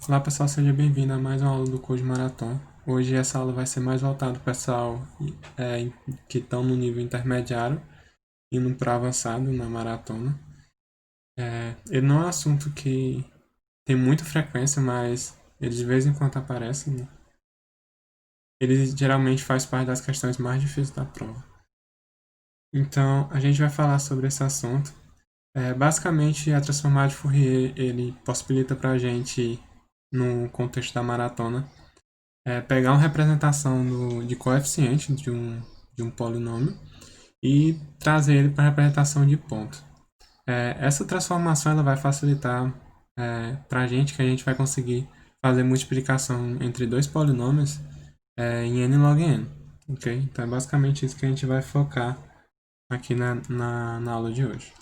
Olá pessoal, seja bem-vindo a mais uma aula do Code Marathon. Hoje essa aula vai ser mais voltada para o pessoal que estão no nível intermediário, indo para avançado na maratona. Ele não é um assunto que tem muita frequência, mas ele de vez em quando aparece, né? Ele geralmente faz parte das questões mais difíceis da prova. Então, a gente vai falar sobre esse assunto. Basicamente, a transformada de Fourier, ele possibilita para a gente, no contexto da maratona, pegar uma representação de coeficiente de um polinômio e trazer ele para a representação de ponto. Essa transformação ela vai facilitar para a gente que a gente vai conseguir fazer multiplicação entre dois polinômios em n log n. Ok? Então é basicamente isso que a gente vai focar aqui na aula de hoje.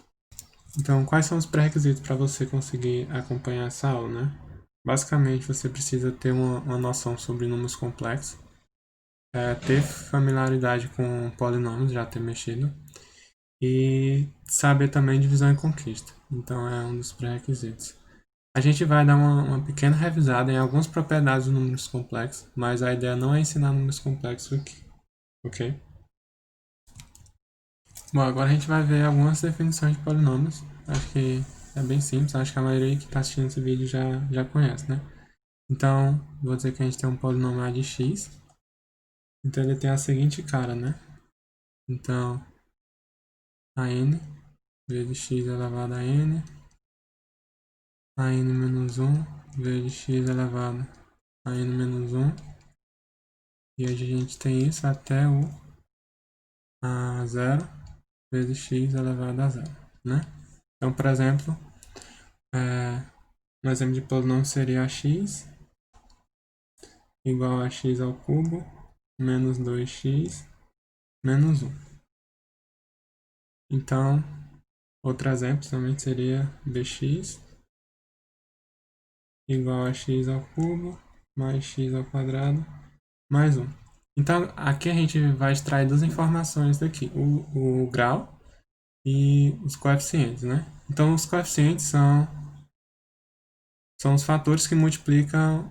Então, quais são os pré-requisitos para você conseguir acompanhar essa aula, né? Basicamente, você precisa ter uma noção sobre números complexos, ter familiaridade com polinômios, já ter mexido, e saber também divisão e conquista. Então é um dos pré-requisitos. A gente vai dar uma pequena revisada em algumas propriedades dos números complexos, mas a ideia não é ensinar números complexos aqui, ok? Bom, agora a gente vai ver algumas definições de polinômios. Acho que é bem simples, acho que a maioria que está assistindo esse vídeo já conhece, né? Então, vou dizer que a gente tem um polinômio a de x, então ele tem a seguinte cara, né? Então, a n vezes x elevado a n menos 1 vezes x elevado a n menos 1. E a gente tem isso até o a 0 vezes x elevado a 0, né? Então, por exemplo, um exemplo de polinômio seria x igual a x ao cubo menos 2x menos 1. Então, outro exemplo também seria bx igual a x ao cubo mais x ao quadrado mais 1. Então, aqui a gente vai extrair duas informações daqui, o grau e os coeficientes, né? Então, os coeficientes são os fatores que multiplicam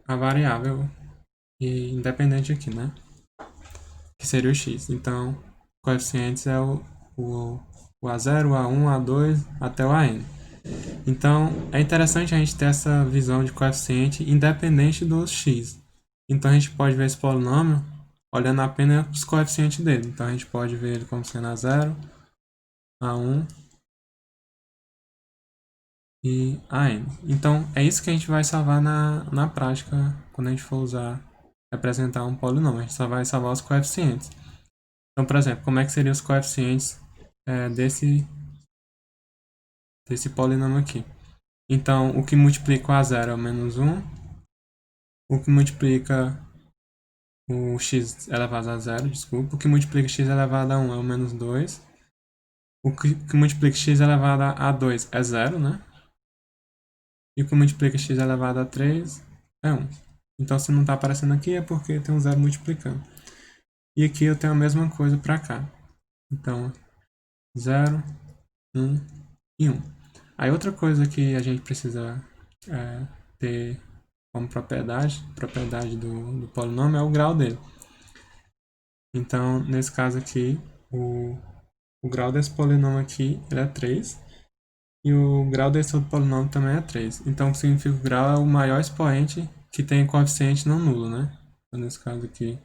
a variável independente aqui, né? Que seria o x. Então, coeficientes é o A0, o A1, o A2 até o AN. Então, é interessante a gente ter essa visão de coeficiente independente do x. Então, a gente pode ver esse polinômio olhando apenas os coeficientes dele. Então, a gente pode ver ele como sendo A0, A1 e AN. Então, é isso que a gente vai salvar na prática quando a gente for representar um polinômio. A gente só vai salvar os coeficientes. Então, por exemplo, como é que seriam os coeficientes desse polinômio aqui? Então, o que multiplica o A0 é o menos 1, o que multiplica o x elevado a 0, desculpa, o que multiplica x elevado a 1 é o menos 2, o que multiplica x elevado a 2 é 0, né? E o que multiplica x elevado a 3 é 1. Então, se não está aparecendo aqui é porque tem um zero multiplicando. E aqui eu tenho a mesma coisa para cá. Então, 0, 1 e 1. Aí outra coisa que a gente precisa ter como propriedade do polinômio é o grau dele. Então, nesse caso aqui, o grau desse polinômio aqui ele é 3 e o grau desse outro polinômio também é 3. Então, o que significa que o grau é o maior expoente que tem coeficiente não nulo, né? Então, nesse caso aqui,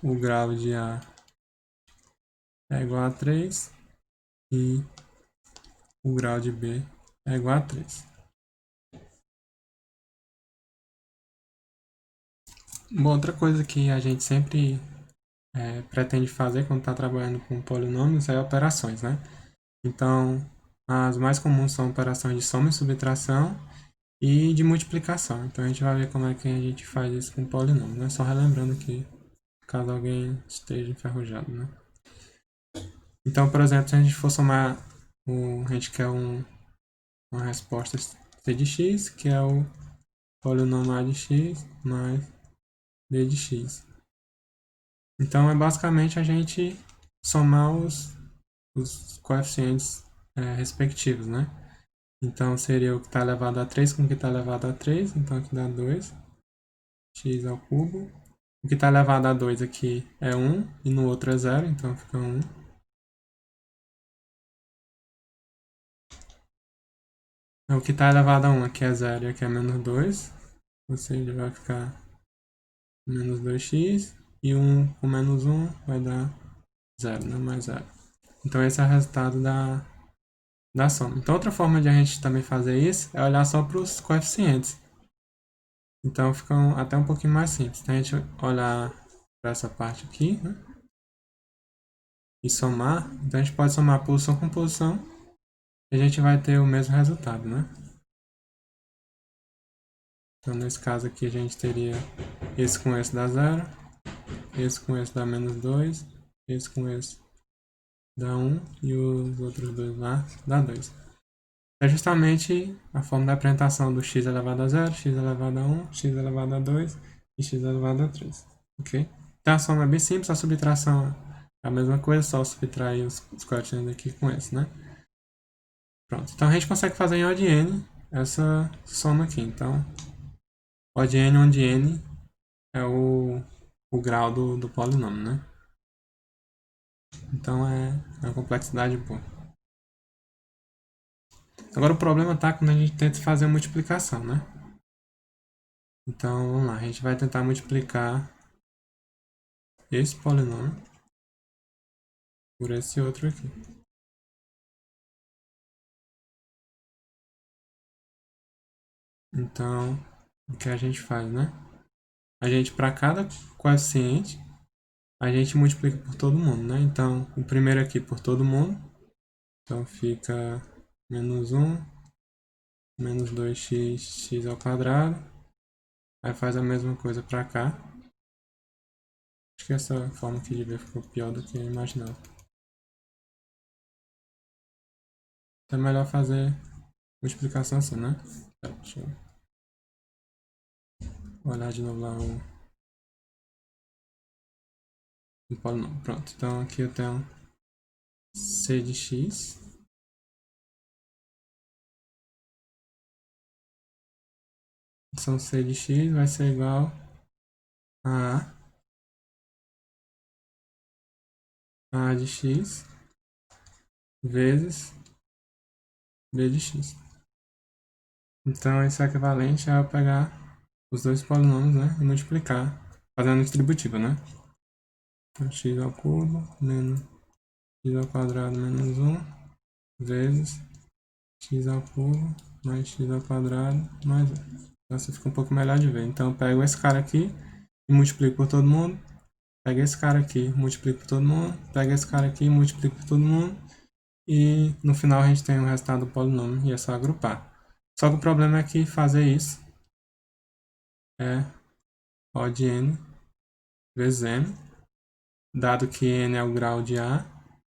o grau de A é igual a 3 e o grau de B é igual a 3. Uma outra coisa que a gente sempre pretende fazer quando está trabalhando com polinômios é operações, né? Então, as mais comuns são operações de soma e subtração e de multiplicação. Então, a gente vai ver como é que a gente faz isso com polinômio, né? Só relembrando aqui, caso alguém esteja enferrujado, né? Então, por exemplo, se a gente for somar, a gente quer uma resposta c de x, que é o polinômio a de x mais b de x. Então, é basicamente a gente somar os coeficientes respectivos, né? Então, seria o que está elevado a 3 com o que está elevado a 3. Então, aqui dá 2. X ao cubo. O que está elevado a 2 aqui é 1 e no outro é 0, então fica 1. O que está elevado a 1 aqui é 0 e aqui é menos 2. Ou seja, vai ficar menos 2x. E 1 com menos 1 vai dar 0, né? Mais 0. Então esse é o resultado da soma. Então outra forma de a gente também fazer isso é olhar só para os coeficientes. Então fica até um pouquinho mais simples. Então a gente olhar para essa parte aqui, né? E somar. Então a gente pode somar posição com posição e a gente vai ter o mesmo resultado, né? Então nesse caso aqui a gente teria esse com esse dá 0, esse com esse dá menos 2, esse com esse dá 1 e os outros dois lá dá 2. É justamente a forma da apresentação do x elevado a 0, x elevado a 1, x elevado a 2 e x elevado a 3. Ok? Então a soma é bem simples, a subtração é a mesma coisa, só subtrair os coeficientes aqui com esse, né? Pronto, então a gente consegue fazer em O de n essa soma aqui. Então, O de n, onde n é o grau do polinômio, né? Então é uma complexidade boa. Agora o problema está quando a gente tenta fazer a multiplicação, né? Então vamos lá, a gente vai tentar multiplicar esse polinômio por esse outro aqui. Então, o que a gente faz, né? A gente, para cada coeficiente, a gente multiplica por todo mundo, né? Então, o primeiro aqui por todo mundo. Então, fica menos 1, menos 2x, x ao quadrado. Aí faz a mesma coisa para cá. Acho que essa forma aqui de ver ficou pior do que eu imaginava. Então, é melhor fazer multiplicação assim, né? Deixa eu olhar de novo lá o polinômio. Pronto, então aqui eu tenho c de x Então c de x vai ser igual a A de x vezes b de x. Então isso é equivalente a eu pegar os dois polinômios, né, e multiplicar, fazendo distributiva, né? Então x ao cubo menos x ao quadrado menos 1 vezes x ao cubo mais x ao quadrado mais 1. Então isso fica um pouco melhor de ver. Então eu pego esse cara aqui e multiplico por todo mundo. Pego esse cara aqui, multiplico por todo mundo. Pego esse cara aqui e multiplico por todo mundo. E no final a gente tem o resultado do polinômio e é só agrupar. Só que o problema é que fazer isso é O de n vezes m, dado que n é o grau de A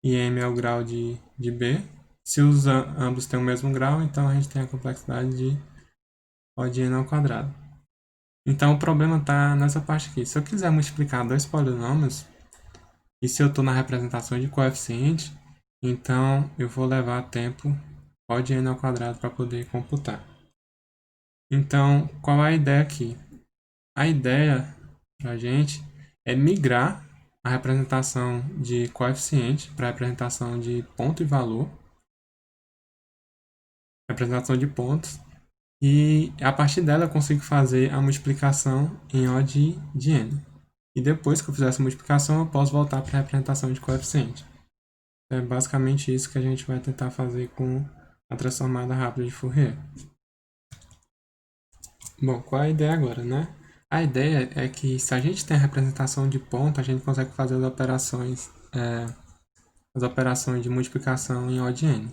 e m é o grau de B. Se ambos têm o mesmo grau, então a gente tem a complexidade de O de n ao quadrado. Então o problema está nessa parte aqui. Se eu quiser multiplicar dois polinômios, e se eu estou na representação de coeficiente, então eu vou levar tempo O de n ao quadrado para poder computar. Então, qual é a ideia aqui? A ideia para a gente é migrar a representação de coeficiente para a representação de ponto e valor, representação de pontos, e a partir dela eu consigo fazer a multiplicação em O de n. E depois que eu fizer essa multiplicação, eu posso voltar para a representação de coeficiente. É basicamente isso que a gente vai tentar fazer com a transformada rápida de Fourier. Bom, qual é a ideia agora, né? A ideia é que se a gente tem a representação de ponto, a gente consegue fazer as operações de multiplicação em O de n.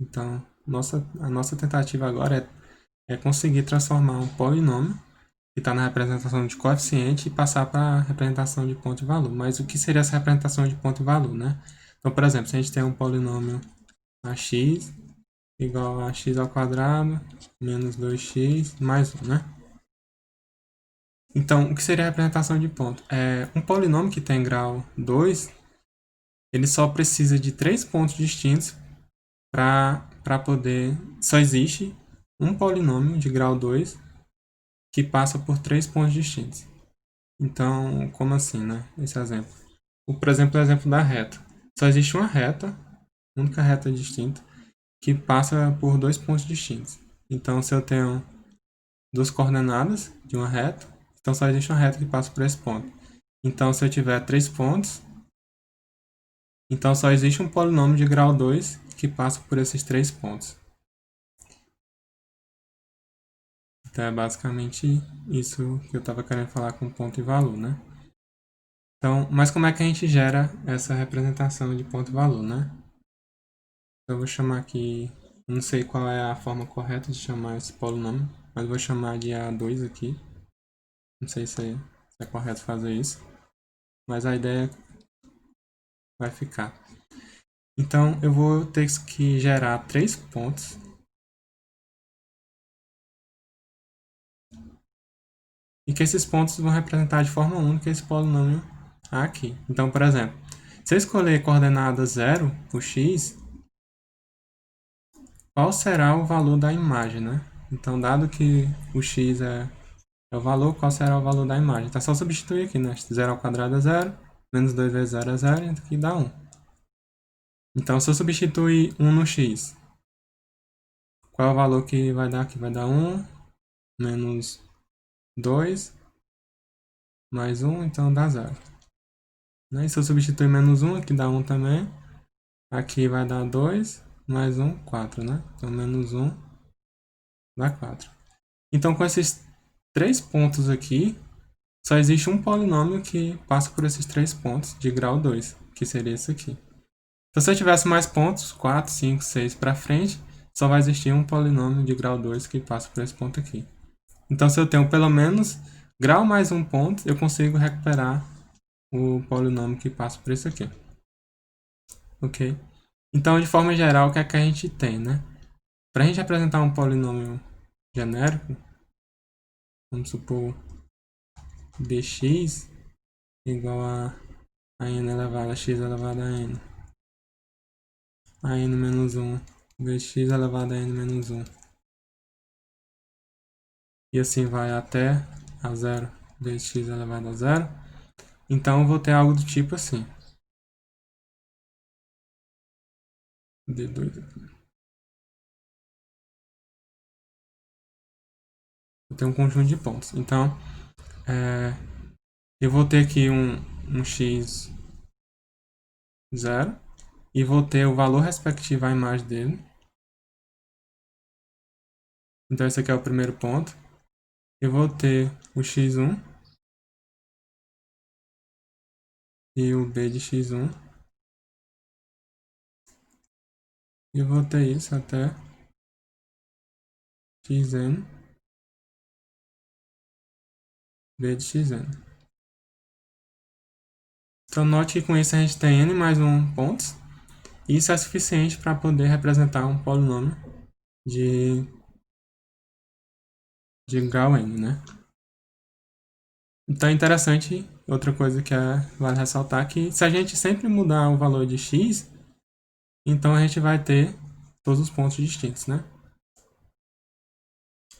Então, a nossa tentativa agora é conseguir transformar um polinômio que está na representação de coeficiente e passar para a representação de ponto e valor. Mas o que seria essa representação de ponto e valor, né? Então, por exemplo, se a gente tem um polinômio ax igual a x ao quadrado menos 2x mais 1, né? Então, o que seria a representação de ponto? Um polinômio que tem grau 2, ele só precisa de 3 pontos distintos para para poder... Só existe um polinômio de grau 2 que passa por 3 pontos distintos. Então, como assim, né? Esse exemplo. Por exemplo, o exemplo da reta. Só existe uma reta, única reta distinta, que passa por 2 pontos distintos. Então, se eu tenho duas coordenadas de uma reta, então só existe uma reta que passa por esse ponto. Então, se eu tiver 3 pontos, então só existe um polinômio de grau 2 que passa por esses 3 pontos. Então, é basicamente isso que eu estava querendo falar com ponto e valor, né? Então, mas como é que a gente gera essa representação de ponto e valor, né? Eu vou chamar aqui, não sei qual é a forma correta de chamar esse polinômio, mas vou chamar de A2 aqui. Não sei se é correto fazer isso, mas a ideia vai ficar. Então, eu vou ter que gerar 3 pontos. E que esses pontos vão representar de forma única esse polinômio aqui. Então, por exemplo, se eu escolher coordenada 0, o x, qual será o valor da imagem, né? Então, dado que o x é o valor, qual será o valor da imagem? Então, é só substituir aqui, né? 0 ao quadrado é 0, menos 2 vezes 0 é 0, e aqui dá 1. Então, se eu substituir 1 no x, qual é o valor que vai dar aqui? Vai dar 1, menos 2, mais 1, então dá 0. Né? E se eu substituir menos 1, aqui dá 1 também. Aqui vai dar 2, mais 1, 4, né? Então, menos 1 dá 4. Então, com esses 3 pontos aqui, só existe um polinômio que passa por esses 3 pontos de grau 2, que seria esse aqui. Então, se eu tivesse mais pontos, 4, 5, 6 para frente, só vai existir um polinômio de grau 2 que passa por esse ponto aqui. Então, se eu tenho pelo menos grau mais um ponto, eu consigo recuperar o polinômio que passa por isso aqui. Ok? Então, de forma geral, o que é que a gente tem, né? Para a gente apresentar um polinômio genérico, vamos supor bx igual a n elevado a x elevado a n menos 1, bx elevado a n menos 1. E assim vai até a 0, bx elevado a 0. Então, eu vou ter algo do tipo assim. D2 aqui. Eu tenho um conjunto de pontos. Então, eu vou ter aqui um x 0 e vou ter o valor respectivo à imagem dele. Então, esse aqui é o primeiro ponto. Eu vou ter o x1 e o b de x1. E eu vou ter isso até xn, b de xn. Então, note que com isso a gente tem n mais 1 pontos. E isso é suficiente para poder representar um polinômio de grau n, né? Então é interessante, outra coisa que vale ressaltar, que se a gente sempre mudar o valor de x, então a gente vai ter todos os pontos distintos, né?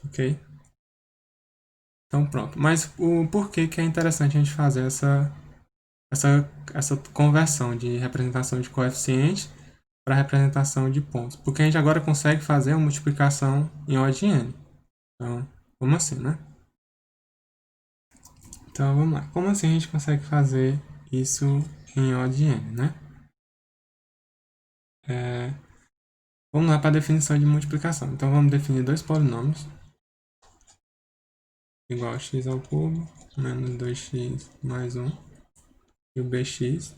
Ok? Então pronto. Mas o porquê que é interessante a gente fazer essa conversão de representação de coeficiente para representação de pontos? Porque a gente agora consegue fazer uma multiplicação em O de n. Então, como assim, né? Então vamos lá. Como assim a gente consegue fazer isso em O de n, né? Vamos lá para a definição de multiplicação. Então vamos definir dois polinômios igual a x ao cubo menos 2x mais 1 e o bx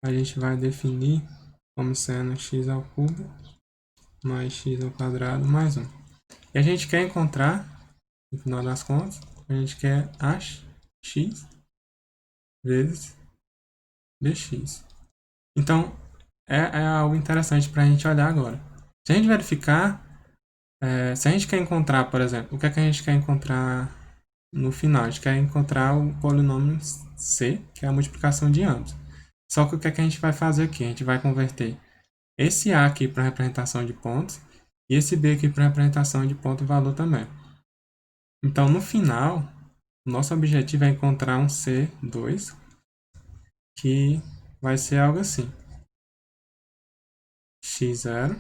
a gente vai definir como sendo x ao cubo mais x ao quadrado mais 1. E a gente quer encontrar, no final das contas, a gente quer ax vezes bx. Então, é algo interessante para a gente olhar agora. Se a gente verificar, se a gente quer encontrar, por exemplo, o que é que a gente quer encontrar no final? A gente quer encontrar o polinômio c, que é a multiplicação de ambos. Só que o que é que a gente vai fazer aqui? A gente vai converter esse a aqui para representação de pontos E esse B aqui para representação de ponto e valor também. Então, no final, nosso objetivo é encontrar um C2 que vai ser algo assim. X0,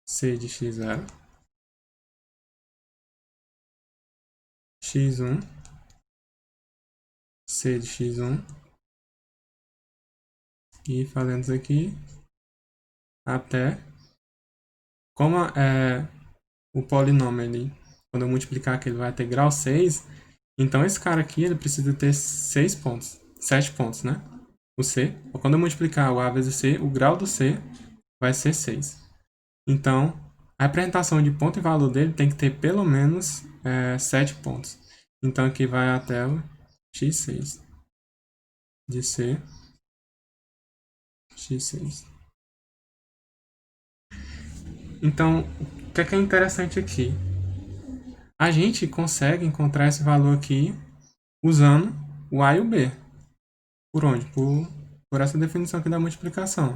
C de X0, X1, C de X1, e fazendo isso aqui até, como o polinômio, quando eu multiplicar aqui, ele vai ter grau 6, então esse cara aqui ele precisa ter 6 pontos, 7 pontos, né? O C, quando eu multiplicar o A vezes C, o grau do C vai ser 6. Então, a representação de ponto e valor dele tem que ter pelo menos 7 pontos. Então, aqui vai até o x6 de C, x6. Então, o que é interessante aqui? A gente consegue encontrar esse valor aqui usando o A e o B. Por onde? Por essa definição aqui da multiplicação.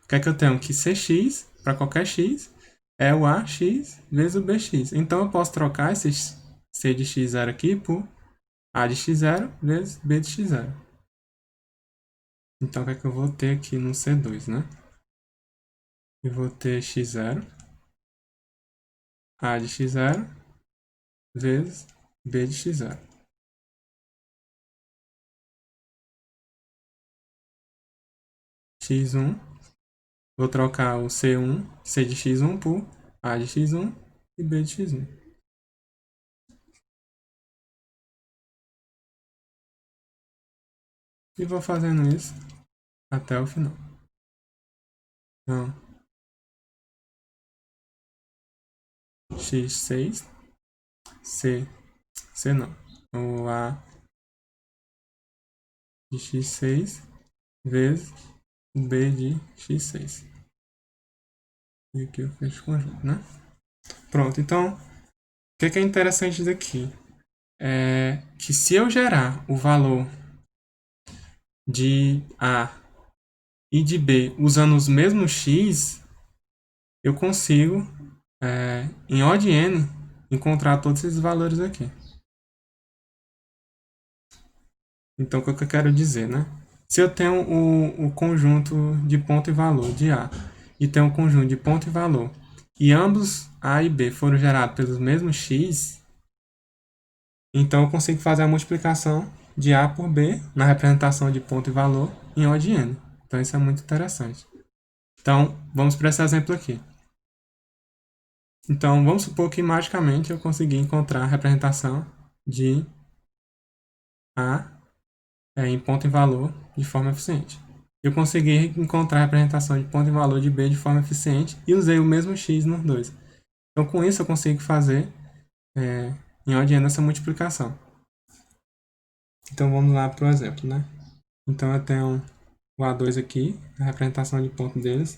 O que é que eu tenho? Que Cx, para qualquer x, é o AX vezes o BX. Então, eu posso trocar esse C de x0 aqui por A de x0 vezes B de x0. Então, o que é que eu vou ter aqui no C2, né? Eu vou ter x0, A de x0 vezes B de x0. x1, vou trocar o C1, C de x1 por A de x1 e B de x1. E vou fazendo isso até o final. Então, x6, C não, o A de x6 vezes o B de x6. E aqui eu fecho o conjunto, né? Pronto, então, o que é interessante daqui? É que se eu gerar o valor de A e de B usando os mesmos x, eu consigo, em O de n, encontrar todos esses valores aqui. Então, o que eu quero dizer, né? Se eu tenho o conjunto de ponto e valor de A e tenho um conjunto de ponto e valor, e ambos A e B foram gerados pelos mesmos x, então eu consigo fazer a multiplicação de A por B na representação de ponto e valor em O de n. Então isso é muito interessante. Então, vamos para esse exemplo aqui. Então, vamos supor que magicamente eu consegui encontrar a representação de A em ponto e valor de forma eficiente. Eu consegui encontrar a representação de ponto e valor de B de forma eficiente e usei o mesmo x nos dois. Então, com isso, eu consigo fazer em O de n essa multiplicação. Então, vamos lá para o exemplo, né? Então, eu tenho o A2 aqui, a representação de ponto deles.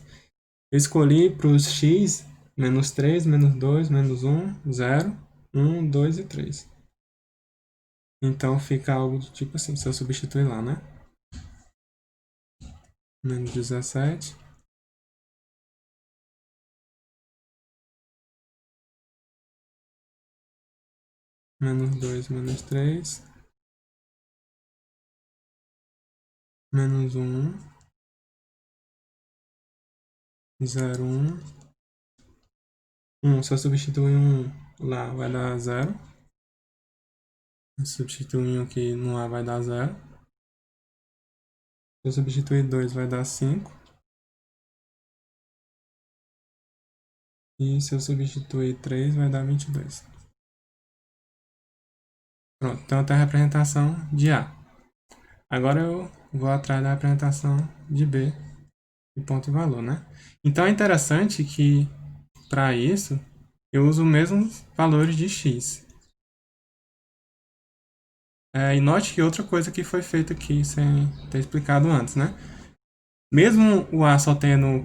Eu escolhi para os x, menos 3, menos 2, menos 1, 0, 1, 2 e 3. Então, fica algo do tipo assim, se eu substituir lá, né? Menos 17. Menos 2, menos 3. Menos 1. 0, 1. 1. Se eu substituir 1 lá, vai dar 0. Se eu substituir 1 aqui no A, vai dar 0. Se eu substituir 2, vai dar 5. E se eu substituir 3, vai dar 22. Pronto, então eu tenho a representação de A. Agora eu vou atrás da representação de B, de ponto e valor, né? Então é interessante que, para isso, eu uso os mesmos valores de x. E note que outra coisa que foi feita aqui, sem ter explicado antes, né? Mesmo o A só tendo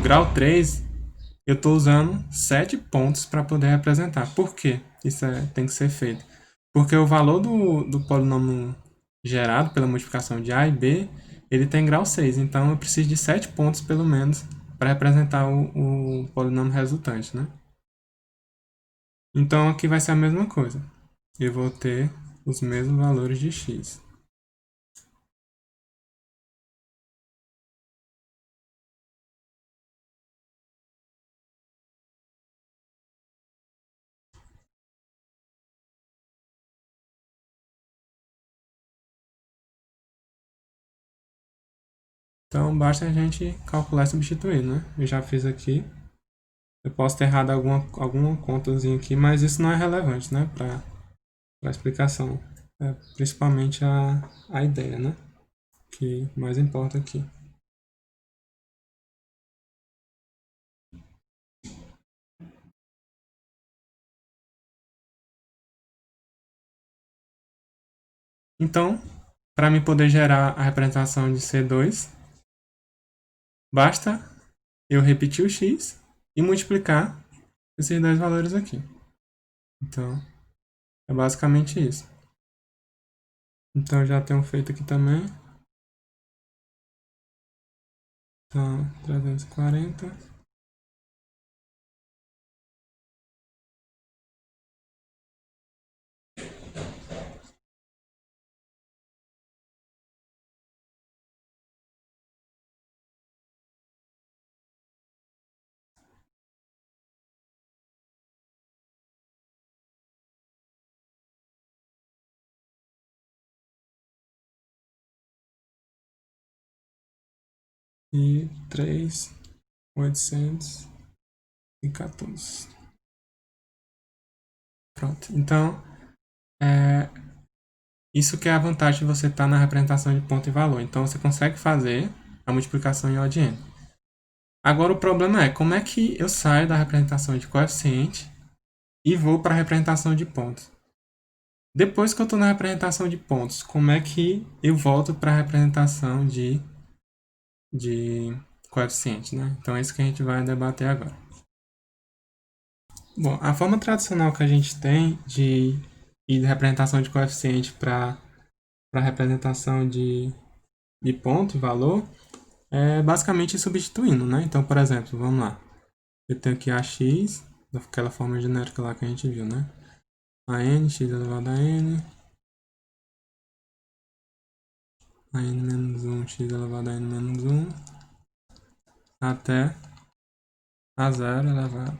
grau 3, eu estou usando 7 pontos para poder representar. Por quê? Isso tem que ser feito. Porque o valor do polinômio gerado pela multiplicação de A e B, ele tem grau 6, então eu preciso de 7 pontos pelo menos para representar o polinômio resultante, né? Então aqui vai ser a mesma coisa. Eu vou ter os mesmos valores de x. Então basta a gente calcular e substituir, né? Eu já fiz aqui. Eu posso ter errado alguma contazinha aqui, mas isso não é relevante, né? Para a explicação. É principalmente a ideia, né? Que mais importa aqui. Então, para mim poder gerar a representação de C2, basta eu repetir o x e multiplicar esses dois valores aqui. Então, é basicamente isso. Então, eu já tenho feito aqui também. Então, 340. E 3.814. Pronto. Então, isso que é a vantagem de você estar na representação de ponto e valor. Então, você consegue fazer a multiplicação em odd n. Agora, o problema é como é que eu saio da representação de coeficiente e vou para a representação de pontos. Depois que eu estou na representação de pontos, como é que eu volto para a representação de coeficiente, né? Então, é isso que a gente vai debater agora. Bom, a forma tradicional que a gente tem de ir de representação de coeficiente para representação de ponto e valor é basicamente substituindo, né? Então, por exemplo, vamos lá. Eu tenho aqui ax, daquela forma genérica lá que a gente viu, né? A n, x elevado a n menos 1, x elevado a n menos 1, até a zero elevado,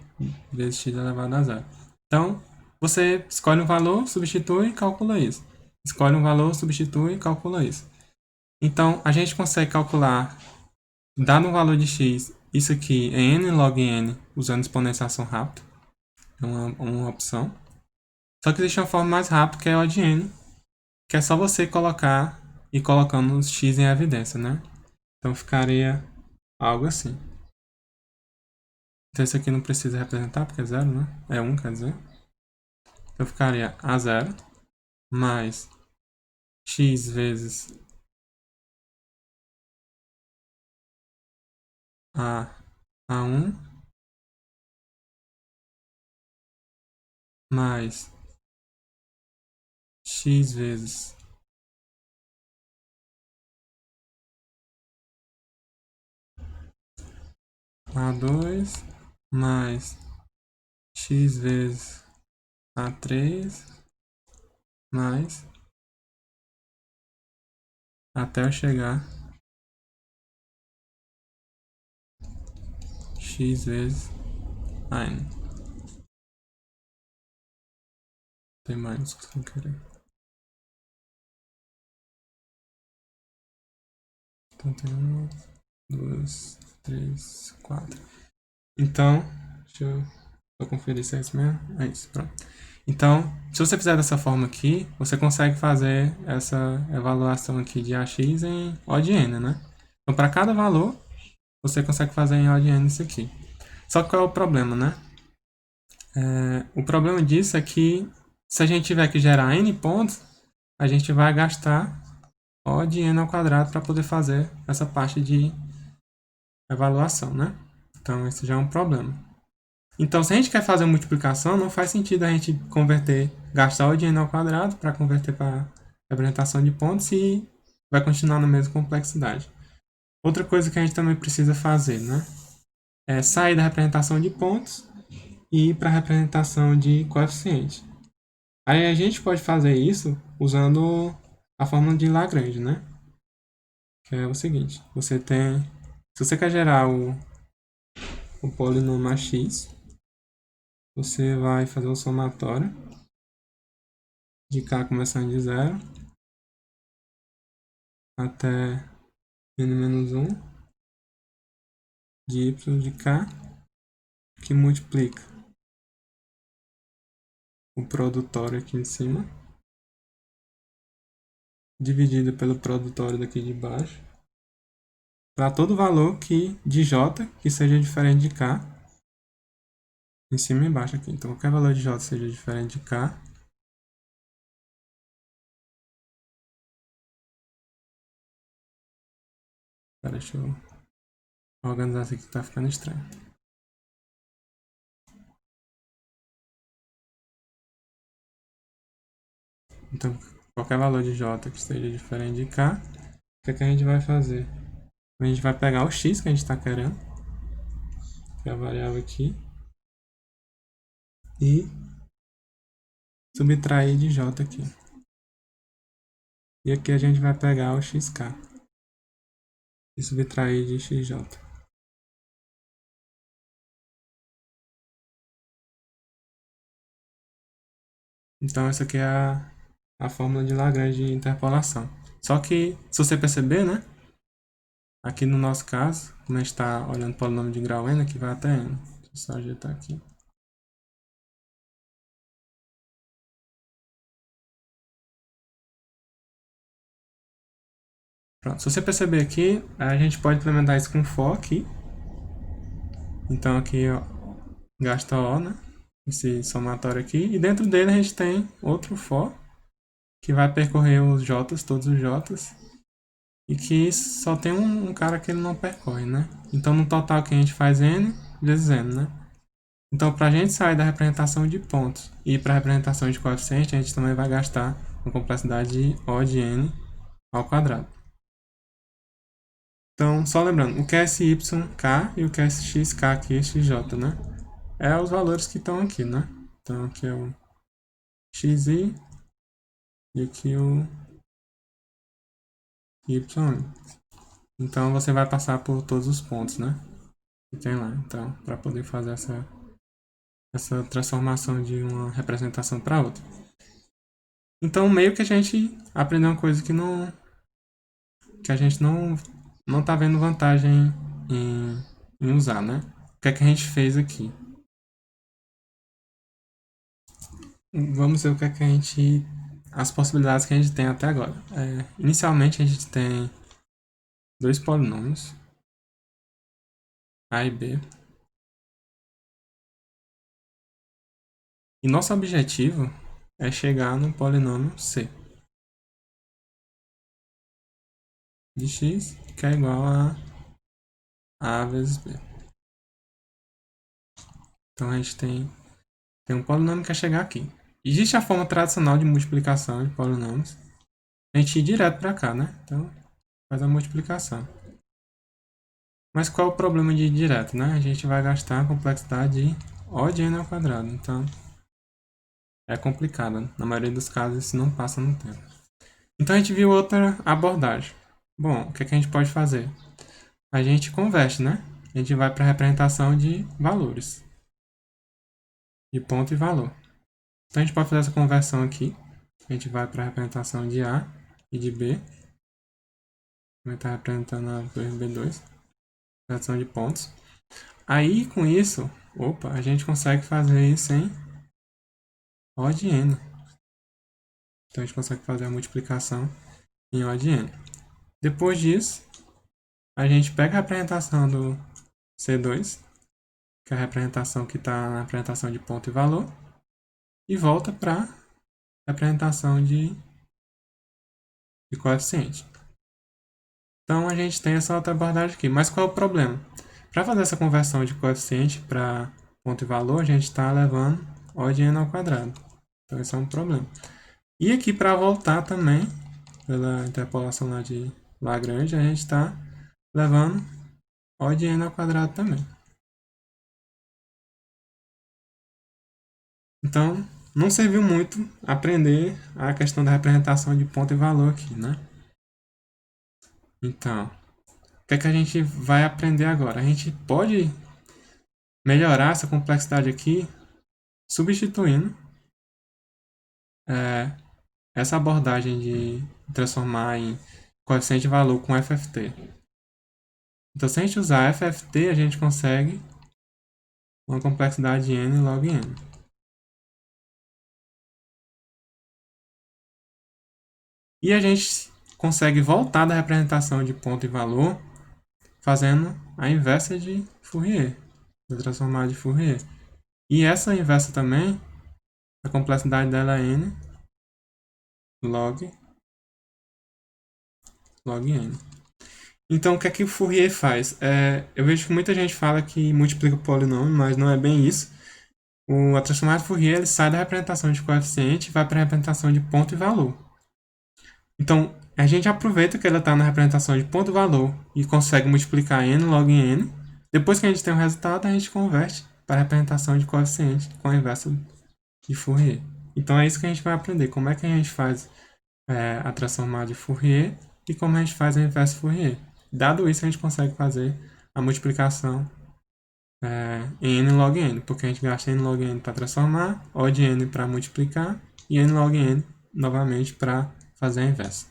vezes x elevado a zero. Então, você escolhe um valor, substitui e calcula isso. Escolhe um valor, substitui e calcula isso. Então, a gente consegue calcular, dado um valor de x, isso aqui é n log n, usando exponenciação rápida. É uma opção. Só que existe uma forma mais rápida, que é o odd n, que é só você colocar e colocando os x em evidência, né? Então, ficaria algo assim. Então, esse aqui não precisa representar, porque é zero, né? É 1, quer dizer. Então, ficaria A0 mais x vezes A1 mais x vezes A2 mais x vezes A3 mais até eu chegar x vezes n. Tem mais sem querer. Então tem 1, 2, 3, 4. Então, deixa eu conferir se é isso mesmo. É isso, pronto. Então, se você fizer dessa forma aqui, você consegue fazer essa avaliação aqui de AX em odd n, né? Então, para cada valor, você consegue fazer em odd n isso aqui. Só que qual é o problema, né? O problema disso é que se a gente tiver que gerar n pontos, a gente vai gastar odd n ao quadrado para poder fazer essa parte de avaliação, né? Então, esse já é um problema. Então, se a gente quer fazer multiplicação, não faz sentido a gente converter, gastar o n ao quadrado para converter para representação de pontos e vai continuar na mesma complexidade. Outra coisa que a gente também precisa fazer, né? É sair da representação de pontos e ir para a representação de coeficiente. Aí a gente pode fazer isso usando a fórmula de Lagrange, né? Que é o seguinte, se você quer gerar o polinômio AX, você vai fazer o somatório de k começando de 0 até n menos 1 de y de k, que multiplica o produtório aqui em cima, dividido pelo produtório daqui de baixo, para todo valor de j que seja diferente de k, em cima e embaixo aqui. Então, qualquer valor de j seja diferente de k, deixa eu organizar isso aqui que está ficando estranho. Então, qualquer valor de j que esteja diferente de k, o que é que a gente vai fazer? A gente vai pegar o x que a gente está querendo, que é a variável aqui, e subtrair de j aqui. E aqui a gente vai pegar o xk e subtrair de xj. Então essa aqui é a fórmula de Lagrange de interpolação. Só que, se você perceber, né? Aqui no nosso caso, como a gente está olhando o polinômio de grau n, aqui vai até n. Deixa eu só ajeitar aqui. Pronto, se você perceber aqui, a gente pode implementar isso com for aqui. Então aqui, ó, gasta O, né? Esse somatório aqui. E dentro dele a gente tem outro for, que vai percorrer os J's, todos os J's. E que só tem um cara que ele não percorre, né? Então no total que a gente faz n vezes n, né? Então para a gente sair da representação de pontos e ir para a representação de coeficiente, a gente também vai gastar uma complexidade de O de n ao quadrado. Então, só lembrando, o que é esse yk e o que é esse xk aqui, xj, né? É os valores que estão aqui, né? Então aqui é o xi e aqui o y. Então você vai passar por todos os pontos, né? Que tem lá. Então, para poder fazer essa transformação de uma representação para outra. Então, meio que a gente aprendeu uma coisa que a gente não tá vendo vantagem em usar, né? O que é que a gente fez aqui? Vamos ver o que é que as possibilidades que a gente tem até agora. Inicialmente a gente tem dois polinômios, A e B. E nosso objetivo é chegar no polinômio C de x, que é igual a A vezes B. Então a gente tem um polinômio que quer chegar aqui. Existe a forma tradicional de multiplicação de polinômios. A gente ir direto para cá, né? Então faz a multiplicação. Mas qual é o problema de ir direto, né? A gente vai gastar a complexidade de O de n ao quadrado. Então é complicado. Na maioria dos casos isso não passa no tempo. Então a gente viu outra abordagem. Bom, o que a gente pode fazer? A gente converte, né? A gente vai para a representação de valores. De ponto e valor. Então a gente pode fazer essa conversão aqui. A gente vai para a representação de A e de B. Vai estar representando a 2 B2. Representação de pontos. Aí com isso, a gente consegue fazer isso em O de n. Então a gente consegue fazer a multiplicação em O de n. Depois disso, a gente pega a representação do C2, que é a representação que está na representação de ponto e valor, e volta para a representação de coeficiente. Então a gente tem essa outra abordagem aqui. Mas qual é o problema? Para fazer essa conversão de coeficiente para ponto e valor, a gente está levando O de n ao quadrado. Então esse é um problema. E aqui para voltar também, pela interpolação lá de Lagrange, a gente está levando O de n ao quadrado também. Então, não serviu muito aprender a questão da representação de ponto e valor aqui, né? Então, o que é que a gente vai aprender agora? A gente pode melhorar essa complexidade aqui substituindo é, essa abordagem de transformar em coeficiente de valor com FFT. Então, se a gente usar FFT, a gente consegue uma complexidade de n log n. E a gente consegue voltar da representação de ponto e valor fazendo a inversa de Fourier, da transformada de Fourier. E essa inversa também, a complexidade dela é n log n. Então, o que é que o Fourier faz? Eu vejo que muita gente fala que multiplica o polinômio, mas não é bem isso. A transformada de Fourier ele sai da representação de coeficiente e vai para a representação de ponto e valor. Então, a gente aproveita que ela está na representação de ponto e valor e consegue multiplicar n log n. Depois que a gente tem o resultado, a gente converte para a representação de coeficiente com a inversa de Fourier. Então, é isso que a gente vai aprender. Como é que a gente faz a transformada de Fourier e como a gente faz a inversa de Fourier. Dado isso, a gente consegue fazer a multiplicação em n log n, porque a gente gasta n log n para transformar, O de n para multiplicar e n log n novamente para fazer a inversa.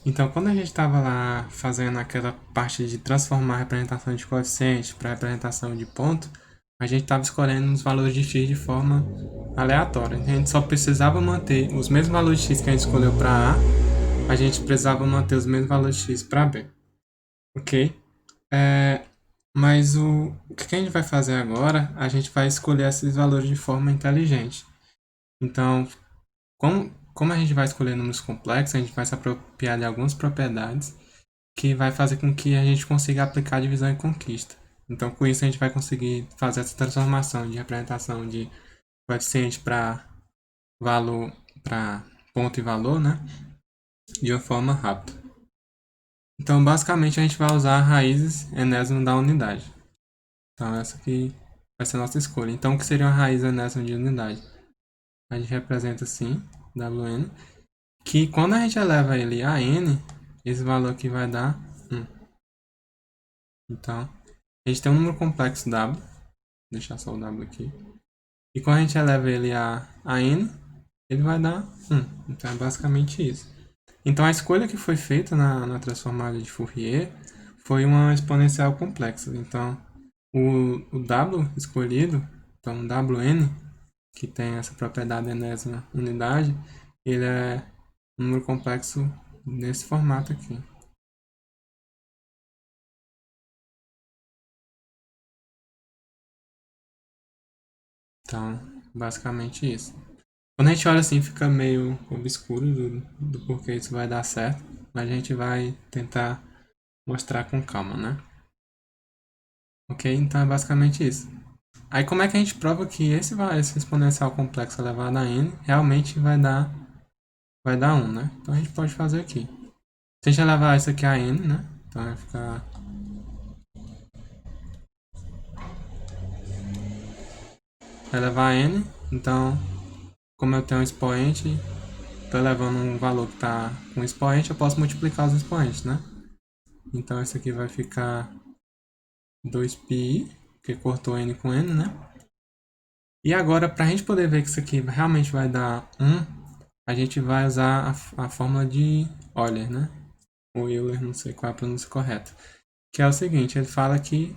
Então, quando a gente estava lá fazendo aquela parte de transformar a representação de coeficiente para a representação de ponto, a gente estava escolhendo os valores de x de forma aleatória. A gente só precisava manter os mesmos valores de x que a gente escolheu para a gente precisava manter os mesmos valores de x para B. Ok? Mas o que a gente vai fazer agora? A gente vai escolher esses valores de forma inteligente. Então, como a gente vai escolher números complexos, a gente vai se apropriar de algumas propriedades que vai fazer com que a gente consiga aplicar divisão e conquista. Então, com isso, a gente vai conseguir fazer essa transformação de representação de coeficiente para valor, para ponto e valor, né? De uma forma rápida. Então, basicamente, a gente vai usar raízes enésimo da unidade. Então, essa aqui vai ser a nossa escolha. Então, o que seria uma raiz enésima de unidade? A gente representa assim, Wn, que quando a gente eleva ele a n, esse valor aqui vai dar 1. Então, a gente tem um número complexo W, vou deixar só o W aqui, e quando a gente eleva ele a n, ele vai dar 1. Então, é basicamente isso. Então, a escolha que foi feita na transformada de Fourier foi uma exponencial complexa. Então, o W escolhido, então Wn, que tem essa propriedade enésima unidade, ele é um número complexo nesse formato aqui. Então, basicamente isso. Quando a gente olha assim, fica meio obscuro do porquê isso vai dar certo, mas a gente vai tentar mostrar com calma, né? Ok? Então é basicamente isso. Aí como é que a gente prova que esse exponencial complexo elevado a n realmente vai dar 1, né? Então a gente pode fazer aqui. Se a gente elevar isso aqui a n, né? Então vai ficar... elevar a n, então como eu tenho um expoente, estou elevando um valor que está com expoente, eu posso multiplicar os expoentes, né? Então isso aqui vai ficar 2πi, que cortou n com n, né? E agora, para a gente poder ver que isso aqui realmente vai dar 1, a gente vai usar a fórmula de Euler, né? Ou Euler, não sei qual é a pronúncia correta. Que é o seguinte, ele fala que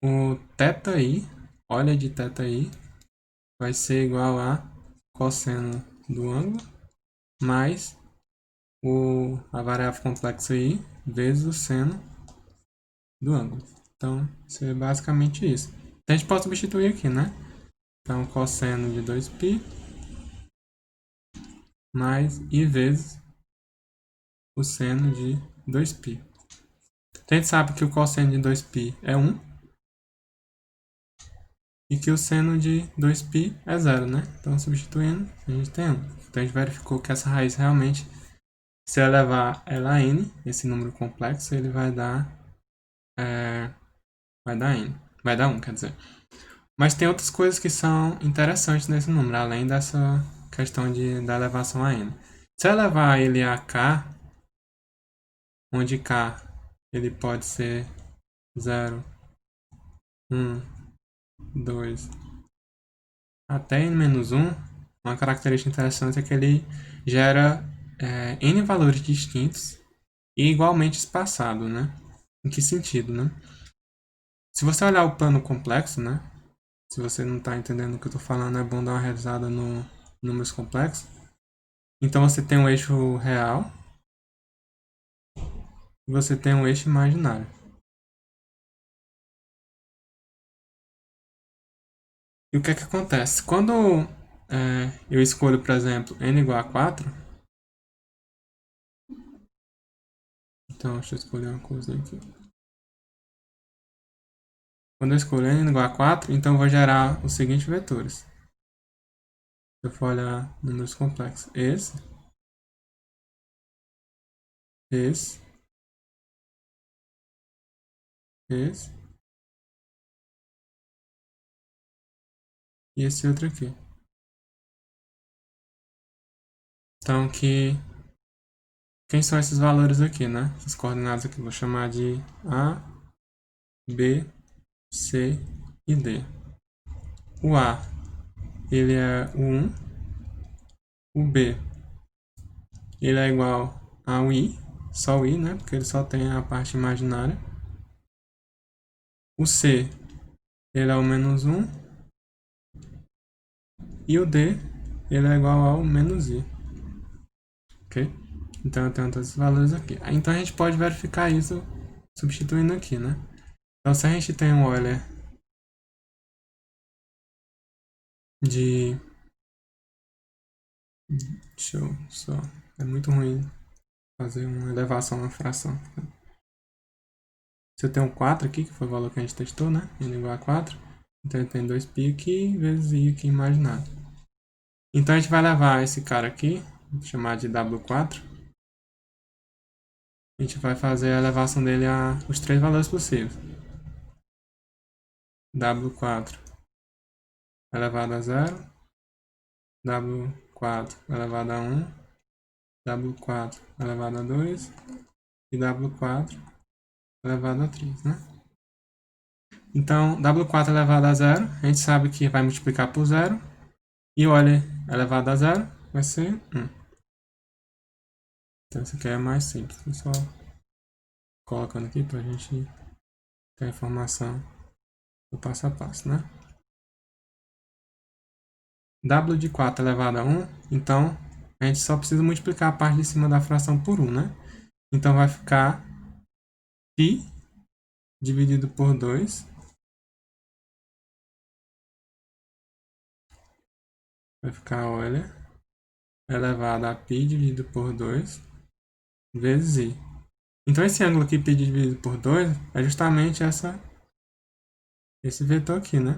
o θi, Euler de θi, vai ser igual a cosseno do ângulo mais a variável complexa i vezes o seno do ângulo. Então, isso é basicamente isso. Então, a gente pode substituir aqui, né? Então, cosseno de 2π mais i vezes o seno de 2π. Então, a gente sabe que o cosseno de 2π é 1. e que o seno de 2π é zero, né? Então, substituindo, a gente tem 1. Então, a gente verificou que essa raiz realmente, se eu levar ela a n, esse número complexo, ele vai dar, n. Vai dar 1, quer dizer. Mas tem outras coisas que são interessantes nesse número, além dessa questão da elevação a n. Se eu levar ele a k, onde k ele pode ser 0, 1, 2, até n-1, uma característica interessante é que ele gera n valores distintos e igualmente espaçados, né? Em que sentido, né? Se você olhar o plano complexo, né? Se você não está entendendo o que eu estou falando, é bom dar uma revisada no números complexos. Então você tem um eixo real e você tem um eixo imaginário. E o que é que acontece? Quando eu escolho, por exemplo, n igual a 4, então deixa eu escolher uma coisa aqui. Quando eu escolho n igual a 4, então eu vou gerar os seguintes vetores. Se eu for olhar números complexos, esse, esse e esse outro aqui. Então, quem são esses valores aqui, né? Essas coordenadas aqui, vou chamar de A, B, C e D. O A, ele é o 1, o B, ele é igual ao I, só o I, né? Porque ele só tem a parte imaginária. O C, ele é o -1. E o D, ele é igual ao -I. Ok? Então eu tenho todos esses valores aqui. Então a gente pode verificar isso substituindo aqui, né? Então se a gente tem um Euler de... Deixa eu só... É muito ruim fazer uma elevação na fração. Se eu tenho 4 aqui, que foi o valor que a gente testou, né? N igual a 4. Então eu tenho 2π aqui vezes I aqui imaginado. Então a gente vai levar esse cara aqui, vou chamar de W4. A gente vai fazer a elevação dele a os três valores possíveis. W4 elevado a 0, W4 elevado a 1, W4 elevado a 2 e W4 elevado a 3, né? Então, W4 elevado a 0, a gente sabe que vai multiplicar por 0, e o Euler elevado a 0 vai ser 1. Então, isso aqui é mais simples. Estou só colocando aqui para a gente ter a informação do passo a passo, né? W de 4 elevado a 1, então a gente só precisa multiplicar a parte de cima da fração por 1, né? Então vai ficar π dividido por 2 vai ficar Euler elevado a π dividido por 2 vezes I. Então esse ângulo aqui, π dividido por 2, é justamente esse vetor aqui, né?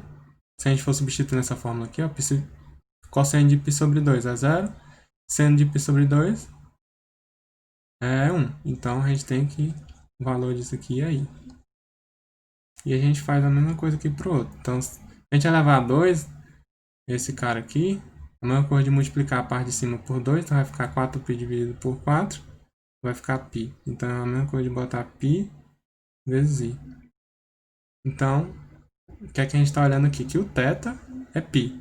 Se a gente for substituir nessa fórmula aqui, ó, cosseno de π sobre 2 é 0, seno de π sobre 2 é 1. Então a gente tem que o valor disso aqui é I. E a gente faz a mesma coisa aqui pro outro. Então, se a gente elevar a 2, esse cara aqui, a mesma coisa de multiplicar a parte de cima por 2, então vai ficar 4π dividido por 4, vai ficar π. Então, é a mesma coisa de botar π vezes I. Então, o que é que a gente está olhando aqui? Que o θ é π.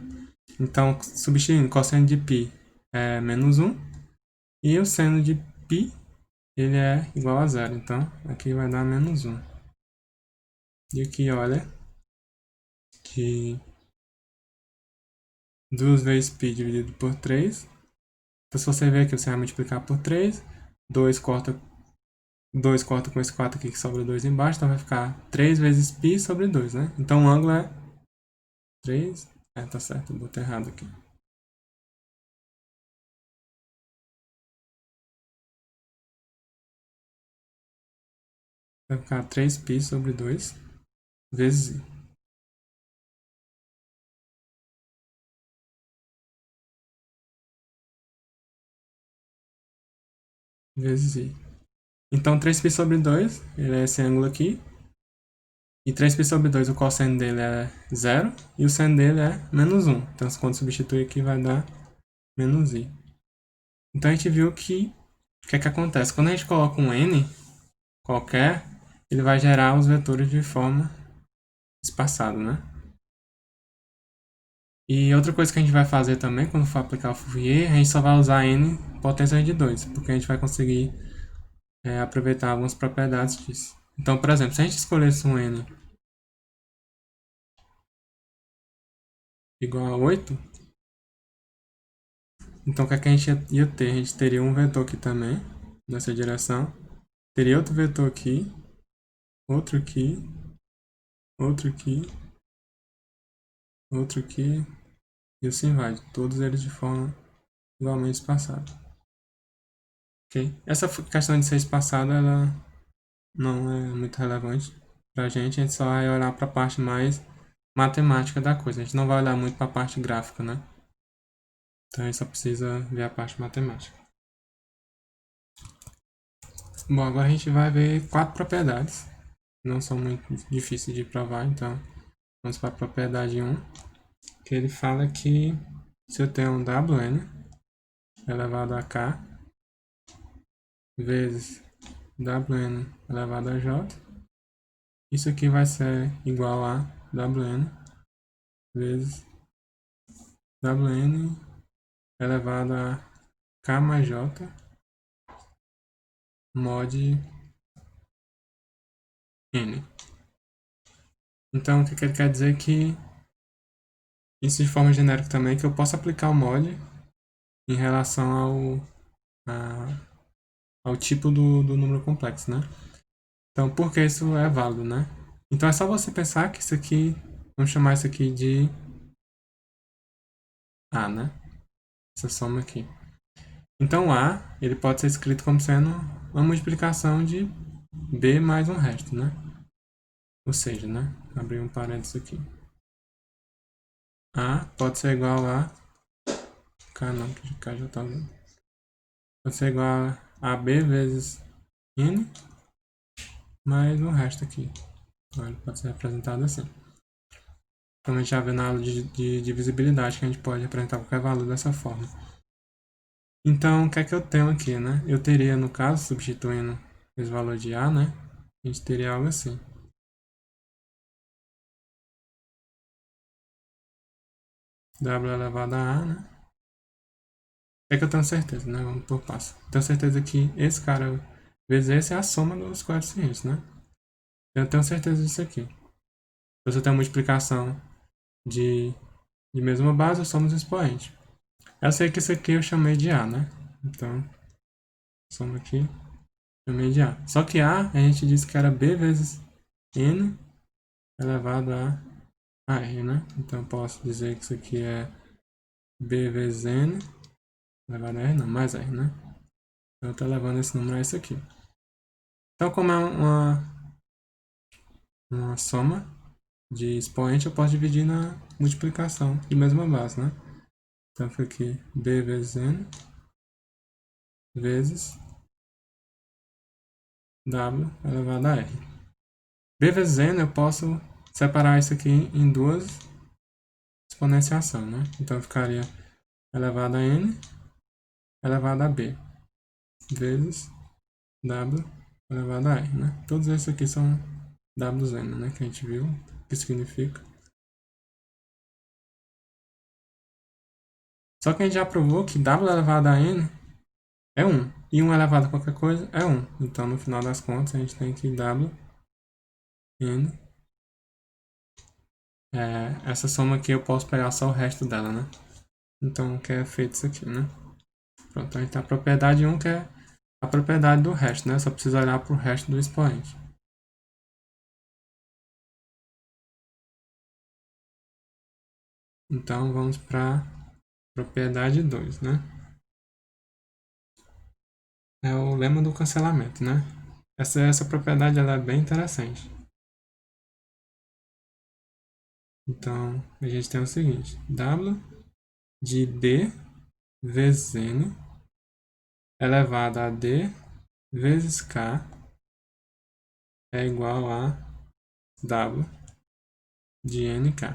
Então, substituindo, cosseno de π é -1, e o seno de π, ele é igual a 0. Então, aqui vai dar -1. E aqui, olha, que 2 vezes π dividido por 3. Então, se você ver aqui, você vai multiplicar por 3. 2 corta com esse 4 aqui, que sobra 2 embaixo. Então, vai ficar 3 vezes π sobre 2, né? Então, o ângulo é 3. Tá certo, eu botei errado aqui. Vai ficar 3π sobre 2 vezes I. vezes I. Então, 3π sobre 2, ele é esse ângulo aqui. E 3π sobre 2, o cosseno dele é 0. E o seno dele é menos 1. Então, quando substituir aqui, vai dar menos I. Então, a gente viu que o que é que acontece? Quando a gente coloca um N qualquer, ele vai gerar os vetores de forma espaçada, né? E outra coisa que a gente vai fazer também, quando for aplicar o Fourier, a gente só vai usar N potência de 2, porque a gente vai conseguir aproveitar algumas propriedades disso. Então, por exemplo, se a gente escolhesse um N igual a 8, então o que, é que a gente ia ter? A gente teria um vetor aqui também, nessa direção. Teria outro vetor aqui, outro aqui, outro aqui, outro aqui, e assim vai. Todos eles de forma igualmente espaçada. Ok? Essa questão de ser espaçada, ela não é muito relevante pra gente. A gente só vai olhar para a parte mais matemática da coisa. A gente não vai olhar muito para a parte gráfica, né? Então a gente só precisa ver a parte matemática. Bom, agora a gente vai ver 4 propriedades. Não são muito difíceis de provar, então vamos para a propriedade 1, que ele fala que se eu tenho um Wn elevado a k vezes Wn elevado a j, isso aqui vai ser igual a Wn vezes Wn elevado a k mais j mod n. Então, o que ele quer dizer é que isso de forma genérica também, que eu posso aplicar o mod em relação ao tipo do número complexo, né? Então, por que isso é válido, né? Então, é só você pensar que isso aqui, vamos chamar isso aqui de A, né? Essa soma aqui. Então, A, ele pode ser escrito como sendo uma multiplicação de B mais um resto, né? Ou seja, né? Vou abrir um parênteses aqui. A pode ser igual a K não, que K já tá usando. Pode ser igual a B vezes N mais o resto aqui. Então, ele pode ser representado assim. Então, a gente já vê na aula de divisibilidade que a gente pode representar qualquer valor dessa forma. Então, o que é que eu tenho aqui, né? Eu teria, no caso, substituindo esse valor de A, né? A gente teria algo assim. W elevado a A, né? É que eu tenho certeza, né? Vamos por passo. Tenho certeza que esse cara vezes esse é a soma dos coeficientes, né? Eu tenho certeza disso aqui. Então, se eu tenho uma multiplicação de mesma base, eu somo os expoentes. Eu sei que isso aqui eu chamei de A, né? Então, soma aqui, chamei de A. Só que A, a gente disse que era B vezes N elevado a R, né? Então, eu posso dizer que isso aqui é B vezes N elevado a R, não, mais R, né? Então, eu estou levando esse número a isso aqui. Então, como é uma soma de expoente, eu posso dividir na multiplicação de mesma base, né? Então, fica aqui B vezes N vezes W elevado a R. B vezes N eu posso separar isso aqui em duas exponenciações, né? Então, ficaria elevado a N elevado a B vezes W elevado a R, né? Todos esses aqui são Wn, né? Que a gente viu, o que significa. Só que a gente já provou que W elevado a N é 1. E 1 elevado a qualquer coisa é 1. Então, no final das contas, a gente tem que Wn, essa soma aqui eu posso pegar só o resto dela, né? Então, que é feito isso aqui, né? Pronto, a gente tem a propriedade 1, que é a propriedade do resto, né? Só precisa olhar para o resto do expoente. Então, vamos para a propriedade 2, né? É o lema do cancelamento, né? Essa propriedade ela é bem interessante. Então, a gente tem o seguinte: W de D vezes N elevado a D vezes K é igual a W de NK.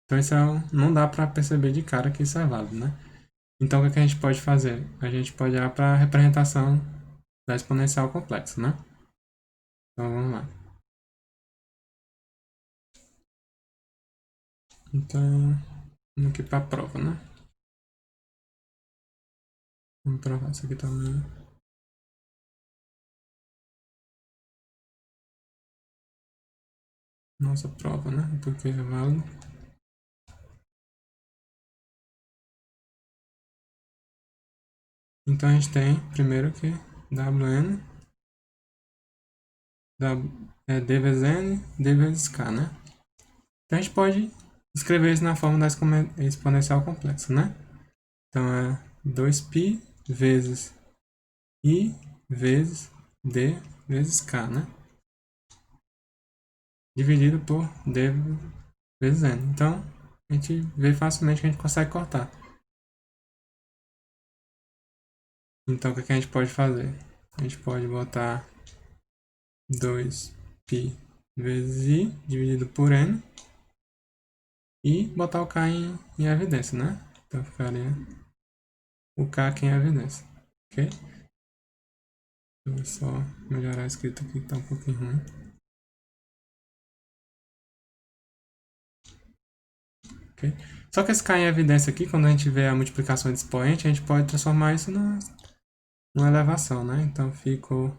Então isso não dá para perceber de cara que isso é válido, né? Então o que a gente pode fazer? A gente pode ir para a representação da exponencial complexa, né? Então vamos lá. Então, vamos aqui para a prova, né? Vamos provar isso aqui também. Nossa prova, né? Porque é válido. Então a gente tem primeiro que Wn é d vezes n, d vezes k, né? Então a gente pode escrever isso na forma da exponencial complexa, né? Então é 2π vezes i vezes d vezes k, né? Dividido por d vezes n. Então a gente vê facilmente que a gente consegue cortar. Então o que a gente pode fazer? A gente pode botar 2π vezes i dividido por n e botar o k em evidência, né? Então ficaria o k aqui em evidência, ok? Eu vou só melhorar a escrita aqui que está um pouquinho ruim. Okay? Só que esse k em evidência aqui, quando a gente vê a multiplicação de expoente, a gente pode transformar isso numa elevação, né? Então ficou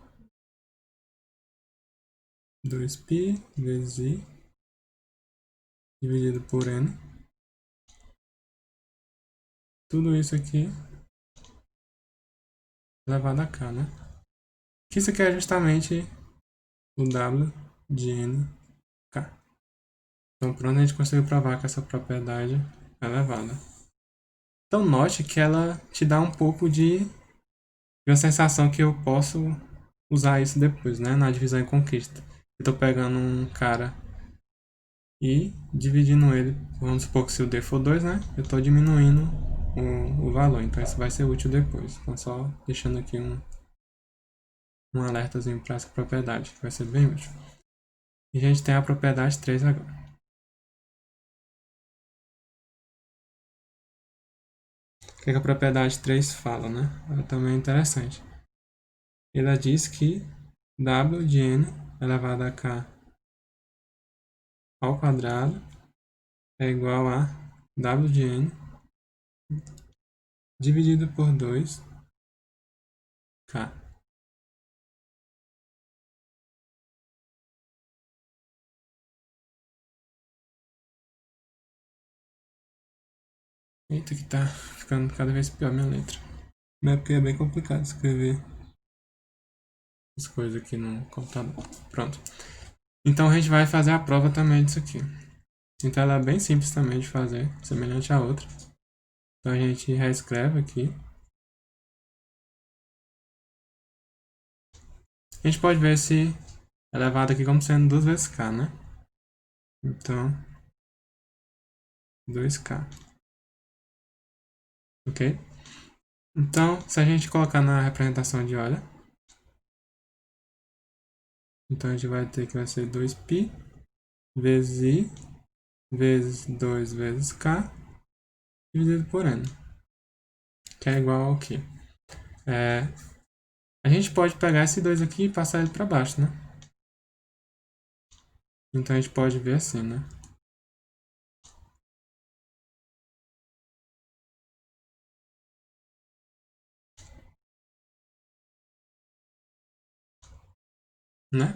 2π vezes i dividido por n. Tudo isso aqui elevado a k, né? Que isso aqui é justamente o w de n k. Então pronto, a gente conseguiu provar que essa propriedade é elevada. Então note que ela te dá um pouco de uma sensação que eu posso usar isso depois, né? Na divisão em conquista. Eu tô pegando um cara e dividindo ele, vamos supor que se o D for 2, né? Eu tô diminuindo o valor, então isso vai ser útil depois. Então só deixando aqui um alertazinho para essa propriedade, que vai ser bem útil. E a gente tem a propriedade 3 agora. O que a propriedade 3 fala, né? Ela também é interessante. Ela diz que w de n elevado a k ao quadrado é igual a w de n dividido por 2k. Eita, que tá ficando cada vez pior minha letra. Mas é porque é bem complicado escrever as coisas aqui no computador. Pronto. Então a gente vai fazer a prova também disso aqui. Então ela é bem simples também de fazer, semelhante à outra. Então a gente reescreve aqui. A gente pode ver esse elevado aqui como sendo 2 vezes k, né? Então, 2k. Ok? Então, se a gente colocar na representação de olha, então a gente vai ter que vai ser 2π vezes i vezes 2 vezes k dividido por n, que é igual ao quê? A gente pode pegar esse 2 aqui e passar ele para baixo, né? Então a gente pode ver assim, né? Né?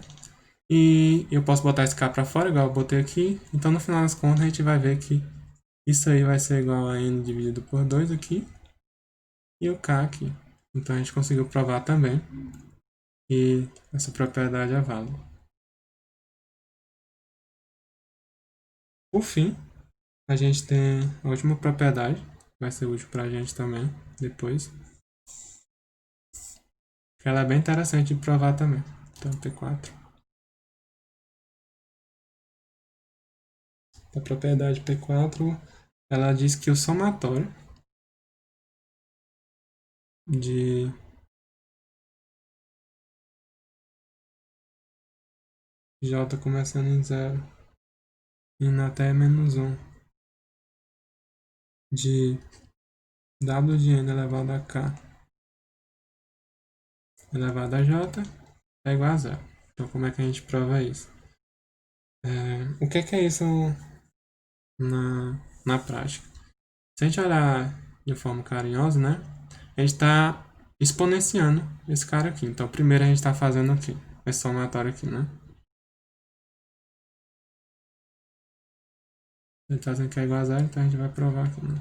E eu posso botar esse k para fora, igual eu botei aqui. Então no final das contas a gente vai ver que isso aí vai ser igual a n dividido por 2 aqui e o k aqui. Então a gente conseguiu provar também que essa propriedade é válida. Por fim, a gente tem a última propriedade, que vai ser útil para a gente também depois. Ela é bem interessante de provar também. Então, P4. A propriedade P4, ela diz que o somatório de J começando em 0, indo até -1, de W de N elevado a K elevado a J é igual a 0. Então, como é que a gente prova isso? O que é isso na prática? Se a gente olhar de forma carinhosa, né? A gente está exponenciando esse cara aqui. Então, primeiro a gente está fazendo aqui, esse somatório aqui, né? Ele está dizendo que é igual a 0, então a gente vai provar aqui, né?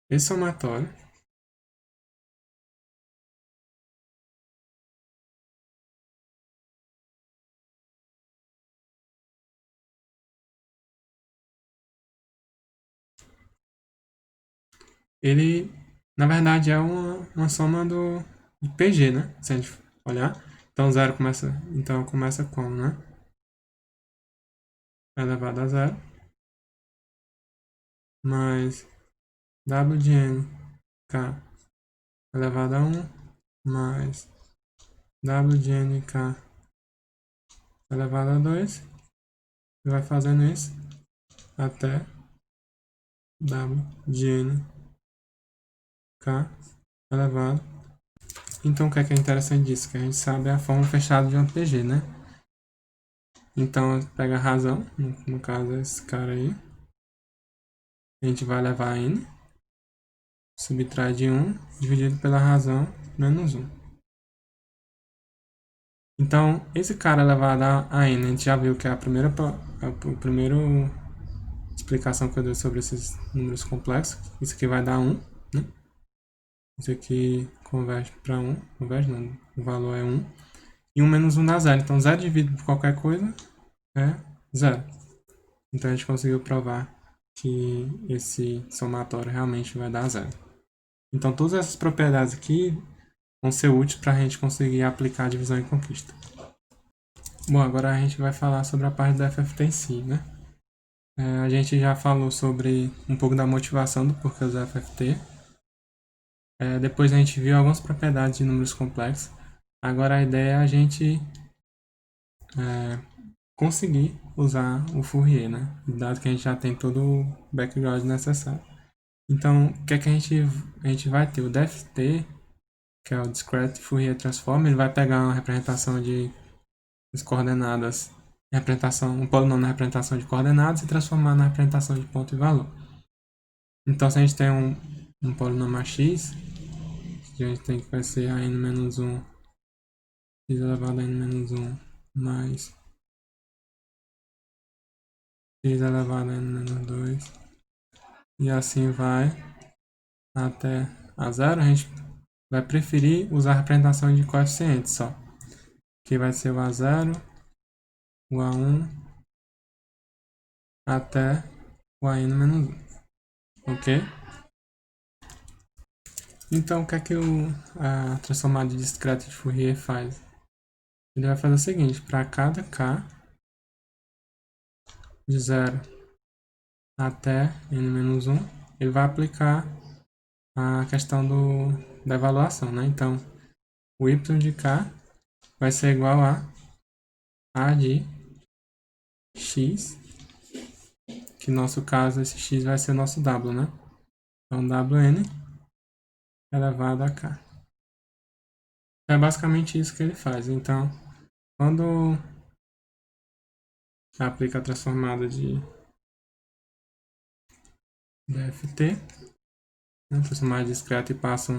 Esse somatório ele, na verdade, é uma soma de PG, né? Se a gente olhar. Então, 0 começa, então começa como, né? Elevado a 0, mais W de N, K, elevado a 1, mais W de N, K, elevado a 2, e vai fazendo isso até W de N, K, elevado. Então, o que é interessante disso? Que a gente sabe a forma fechada de um PG, né? Então, pega a razão, no caso esse cara aí. A gente vai levar a N, subtrai de 1, dividido pela razão, menos 1. Então, esse cara elevado a N, a gente já viu que é a primeira explicação que eu dei sobre esses números complexos. Isso aqui vai dar 1, né? Isso aqui converte para 1, converte não, o valor é 1. E 1 menos 1 dá 0. Então, 0 dividido por qualquer coisa é 0. Então, a gente conseguiu provar que esse somatório realmente vai dar 0. Então, todas essas propriedades aqui vão ser úteis para a gente conseguir aplicar a divisão e conquista. Bom, agora a gente vai falar sobre a parte do FFT em si, né? A gente já falou sobre um pouco da motivação do porquê usar FFT. Depois a gente viu algumas propriedades de números complexos. Agora a ideia é a gente conseguir usar o Fourier, né? Dado que a gente já tem todo o background necessário. Então, o que é que a gente vai ter? O DFT, que é o Discrete Fourier Transform, ele vai pegar uma representação de coordenadas, um polinômio na representação de coordenadas e transformar na representação de ponto e valor. Então, se a gente tem um polinômio x, a gente tem que vai ser a n-1, x elevado a n-1 mais x elevado a n-2, e assim vai até a zero. A gente vai preferir usar a representação de coeficientes só, que vai ser o a0, o a1 até o an-1, ok? Então, o que é que a transformada de discreto de Fourier faz? Ele vai fazer o seguinte: para cada k de 0 até n-1, ele vai aplicar a questão da evaluação, né? Então, o y de k vai ser igual a de x, que no nosso caso esse x vai ser o nosso w, né? Então, wn elevado a k. É basicamente isso que ele faz. Então, quando aplica a transformada de DFT, né, transformada discreta e passa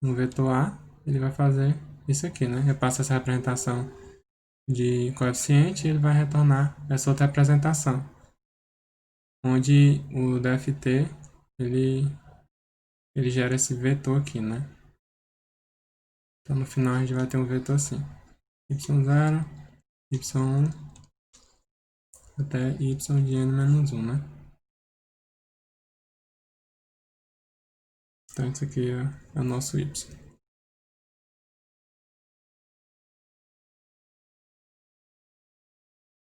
um vetor A, ele vai fazer isso aqui, né? Repassa essa representação de coeficiente e ele vai retornar essa outra representação, onde o DFT ele gera esse vetor aqui, né? Então no final a gente vai ter um vetor assim: y0, y1 até y de n-1, né? Então isso aqui é o nosso y.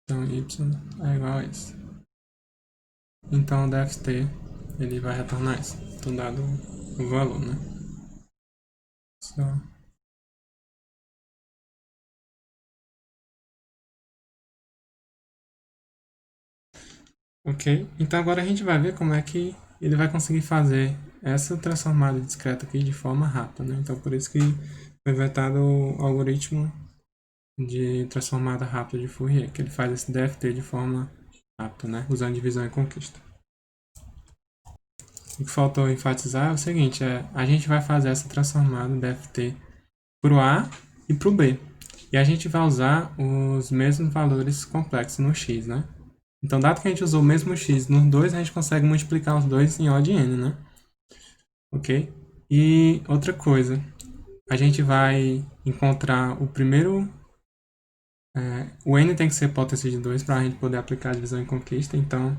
Então y é igual a isso. Então o DFT ele vai retornar isso, então dado o valor, né? Só Ok? Então agora a gente vai ver como é que ele vai conseguir fazer essa transformada discreta aqui de forma rápida, né? Então por isso que foi inventado o algoritmo de transformada rápida de Fourier, que ele faz esse DFT de forma rápida, né? Usando divisão e conquista. O que faltou enfatizar é o seguinte, a gente vai fazer essa transformada DFT para o A e para o B. E a gente vai usar os mesmos valores complexos no x, né? Então, dado que a gente usou o mesmo x nos dois, a gente consegue multiplicar os dois em O de n, né? Ok? E outra coisa, a gente vai encontrar o primeiro... o n tem que ser potência de 2 para a gente poder aplicar a divisão em conquista. Então,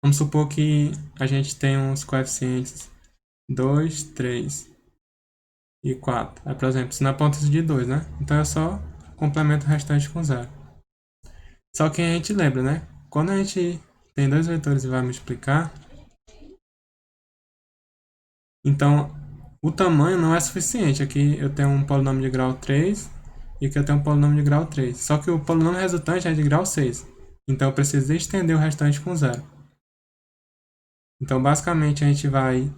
vamos supor que a gente tem uns coeficientes 2, 3 e 4. Por exemplo, isso na potência de 2, né? Então, eu só complemento o restante com zero. Só que a gente lembra, né? Quando a gente tem dois vetores e vai multiplicar, então o tamanho não é suficiente. Aqui eu tenho um polinômio de grau 3 e aqui eu tenho um polinômio de grau 3. Só que o polinômio resultante é de grau 6. Então eu preciso estender o restante com zero. Então basicamente a gente vai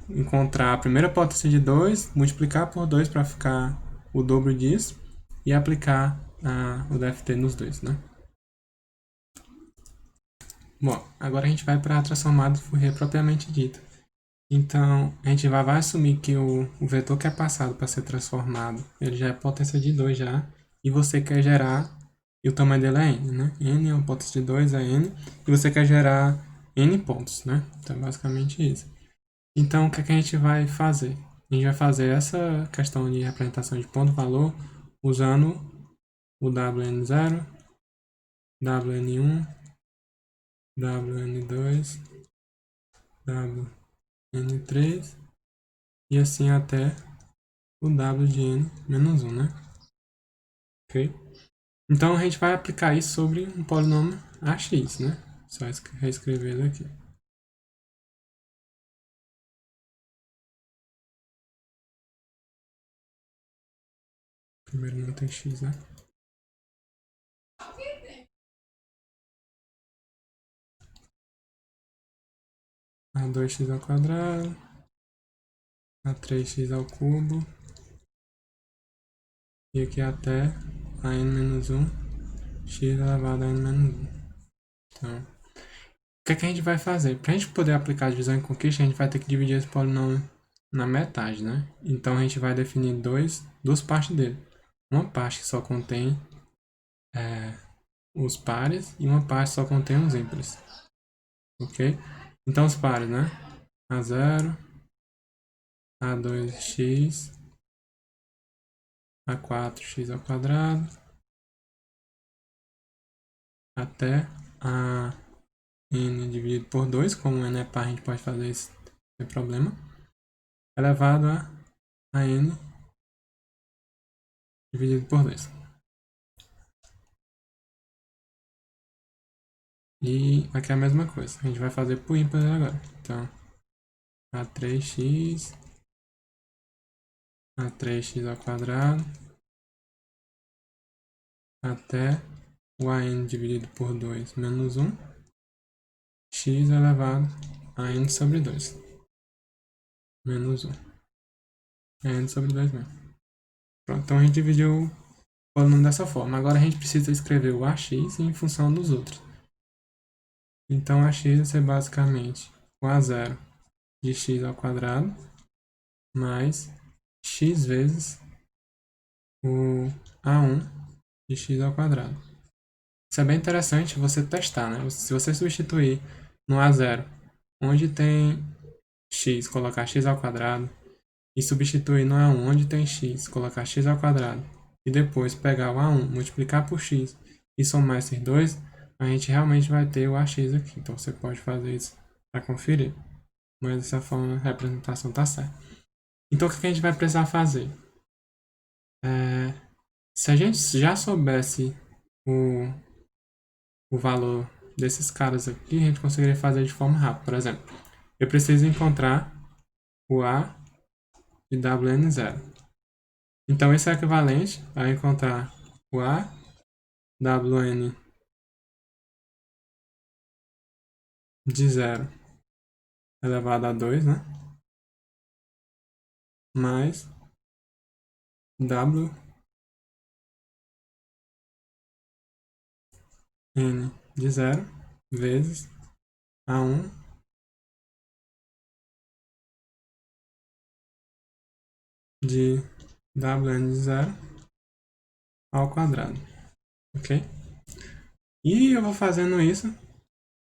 encontrar a primeira potência de 2, multiplicar por 2 para ficar o dobro disso e aplicar o DFT nos dois, né? Bom, agora a gente vai para a transformada de Fourier propriamente dita. Então, a gente vai assumir que o vetor que é passado para ser transformado, ele já é potência de 2 já, e você quer gerar, e o tamanho dele é n, né? N é uma potência de 2, é n, e você quer gerar n pontos, né? Então, é basicamente isso. Então, o que é que a gente vai fazer? A gente vai fazer essa questão de representação de ponto-valor usando o Wn0, Wn1, Wn2, Wn3 e assim até o W de n menos 1, né? Ok? Então a gente vai aplicar isso sobre um polinômio AX, né? Só reescrever ele aqui. Primeiro não tem x, né? A2x ao quadrado, A3x ao cubo, e aqui até a n menos 1, x elevado a n menos 1. Então, o que é que a gente vai fazer? Para a gente poder aplicar a divisão em conquista, a gente vai ter que dividir esse polinômio na metade, né? Então a gente vai definir duas partes dele. Uma parte que só contém os pares e uma parte só contém os ímpares. Ok? Então os pares, né? A0, A2x, A4x ao quadrado, até a n dividido por 2, como n é par, a gente pode fazer isso sem problema, elevado a n dividido por 2. E aqui é a mesma coisa, a gente vai fazer por ímpar agora. Então, A3x, A3x ao quadrado, até o an dividido por 2 menos 1, x elevado a n sobre 2, menos 1. É n sobre 2 mesmo. Pronto, então a gente dividiu o polinômio dessa forma. Agora a gente precisa escrever o ax em função dos outros. Então ax vai ser basicamente o a0 de x ao quadrado mais x vezes o a1 de x ao quadrado. Isso é bem interessante você testar, né? Se você substituir no a0, onde tem x, colocar x ao quadrado, e substituir no a1, onde tem x, colocar x ao quadrado, e depois pegar o a1, multiplicar por x e somar esses dois, a gente realmente vai ter o ax aqui. Então você pode fazer isso para conferir. Mas dessa forma a representação está certa. Então o que a gente vai precisar fazer? Se a gente já soubesse o valor desses caras aqui, a gente conseguiria fazer de forma rápida. Por exemplo, eu preciso encontrar o A de Wn0. Então, isso é equivalente a encontrar o A, Wn de 0 elevado a 2, né? Mais W n de 0 vezes A1 de Wn de 0 ao quadrado, ok? E eu vou fazendo isso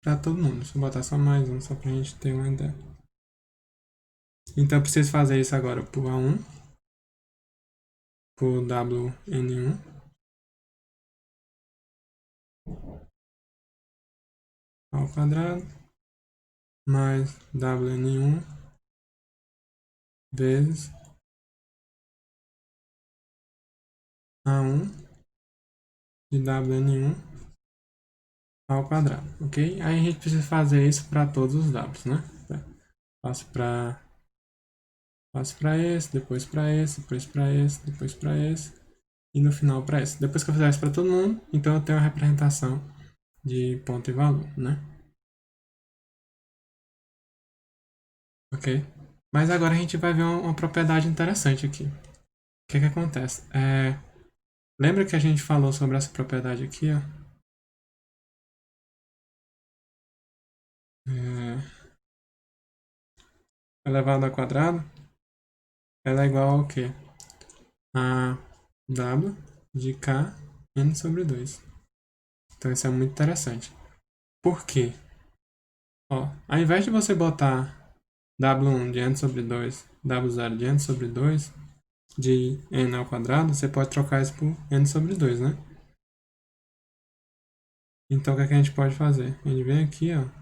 para todo mundo. Deixa eu botar só mais um, só para a gente ter uma ideia. Então eu preciso fazer isso agora por A1, por Wn1, ao quadrado, mais Wn1 vezes A1 de Wn1 ao quadrado, ok? Aí a gente precisa fazer isso para todos os Ws, né? Passo para esse, depois para esse, depois para esse, depois para esse e no final para esse. Depois que eu fizer isso para todo mundo, então eu tenho a representação de ponto e valor, né? Ok? Mas agora a gente vai ver uma propriedade interessante aqui. O que acontece? Lembra que a gente falou sobre essa propriedade aqui, ó? Elevado ao quadrado, ela é igual ao quê? A W de K n sobre 2. Então isso é muito interessante. Por quê? Ó, ao invés de você botar W1 de n sobre 2, W0 de n sobre 2, de n ao quadrado, você pode trocar isso por n sobre 2, né? Então o que a gente pode fazer? Ele vem aqui, ó.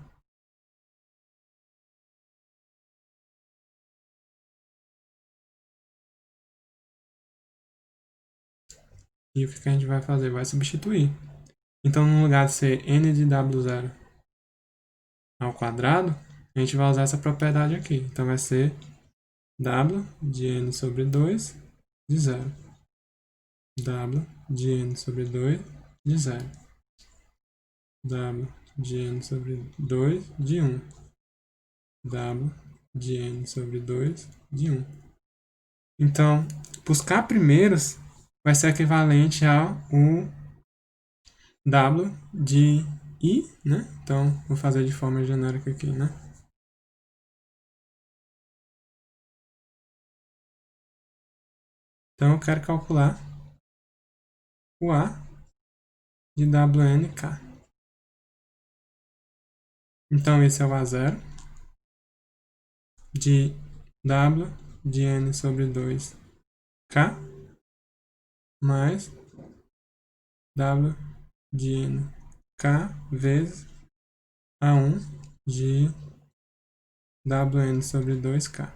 E o que a gente vai fazer? Vai substituir. Então, no lugar de ser n de W0 ao quadrado, a gente vai usar essa propriedade aqui. Então, vai ser W de n sobre 2 de 0. W de n sobre 2 de 0. W de n sobre 2 de 1. W de n sobre 2 de 1. Então, os K primeiros vai ser equivalente ao W de I, né? Então, vou fazer de forma genérica aqui, né? Então, eu quero calcular o A de WNK. Então, esse é o A0 de W de N sobre 2K mais W de N K vezes A1 de Wn sobre 2K.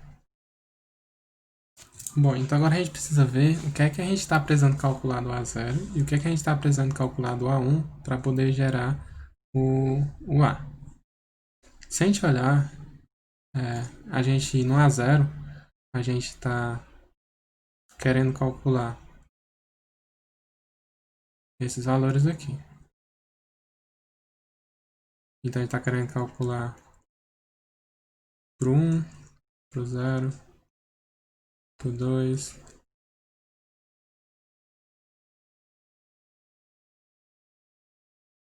Bom, então agora a gente precisa ver o que é que a gente está precisando calcular do A0 e o que é que a gente está precisando calcular do A1 para poder gerar o A. Se a gente olhar, a gente no A0, a gente está querendo calcular esses valores aqui. Então a gente está querendo calcular para o 1, para o 0, para o 2,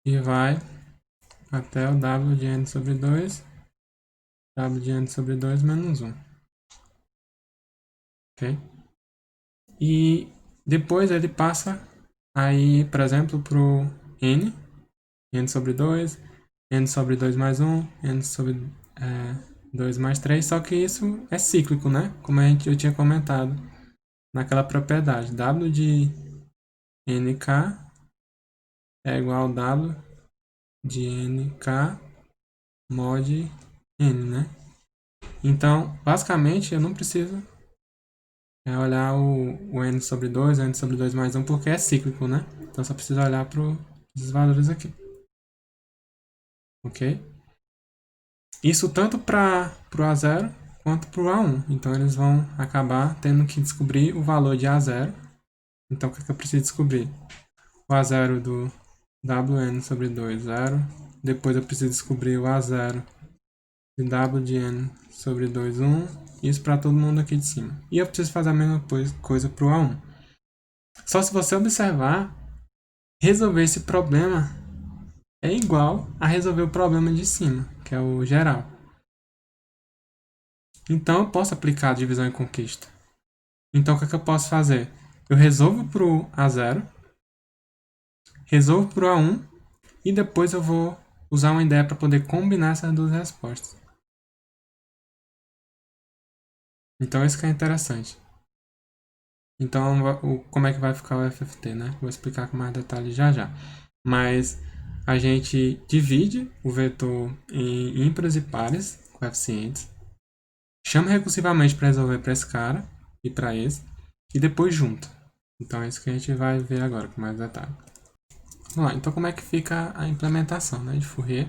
e vai até o W de N sobre 2, W de N sobre 2 menos 1. Ok? E depois ele passa aí, por exemplo, para o N sobre 2, N sobre 2 mais 1, N sobre 2 mais 3, só que isso é cíclico, né? Como eu tinha comentado naquela propriedade. W de NK é igual a W de NK mod N, né? Então, basicamente, eu não preciso olhar o N sobre 2, N sobre 2 mais 1, porque é cíclico, né? Então, só preciso olhar para esses valores aqui. Ok? Isso tanto para o A0 quanto para o A1. Então, eles vão acabar tendo que descobrir o valor de A0. Então, o que eu preciso descobrir? O A0 do Wn sobre 2, 0. Depois eu preciso descobrir o A0 de W de N sobre 2, 1. Isso para todo mundo aqui de cima. E eu preciso fazer a mesma coisa para o A1. Só se você observar, resolver esse problema é igual a resolver o problema de cima, que é o geral. Então eu posso aplicar a divisão e conquista. Então o que é que eu posso fazer? Eu resolvo para o A0, resolvo para o A1 e depois eu vou usar uma ideia para poder combinar essas duas respostas. Então isso que é interessante. Então como é que vai ficar o FFT, né? Vou explicar com mais detalhes já já. Mas a gente divide o vetor em ímpares e pares, coeficientes, chama recursivamente para resolver para esse cara e para esse, e depois junta. Então é isso que a gente vai ver agora com mais detalhes. Vamos lá, então como é que fica a implementação, né, de Fourier?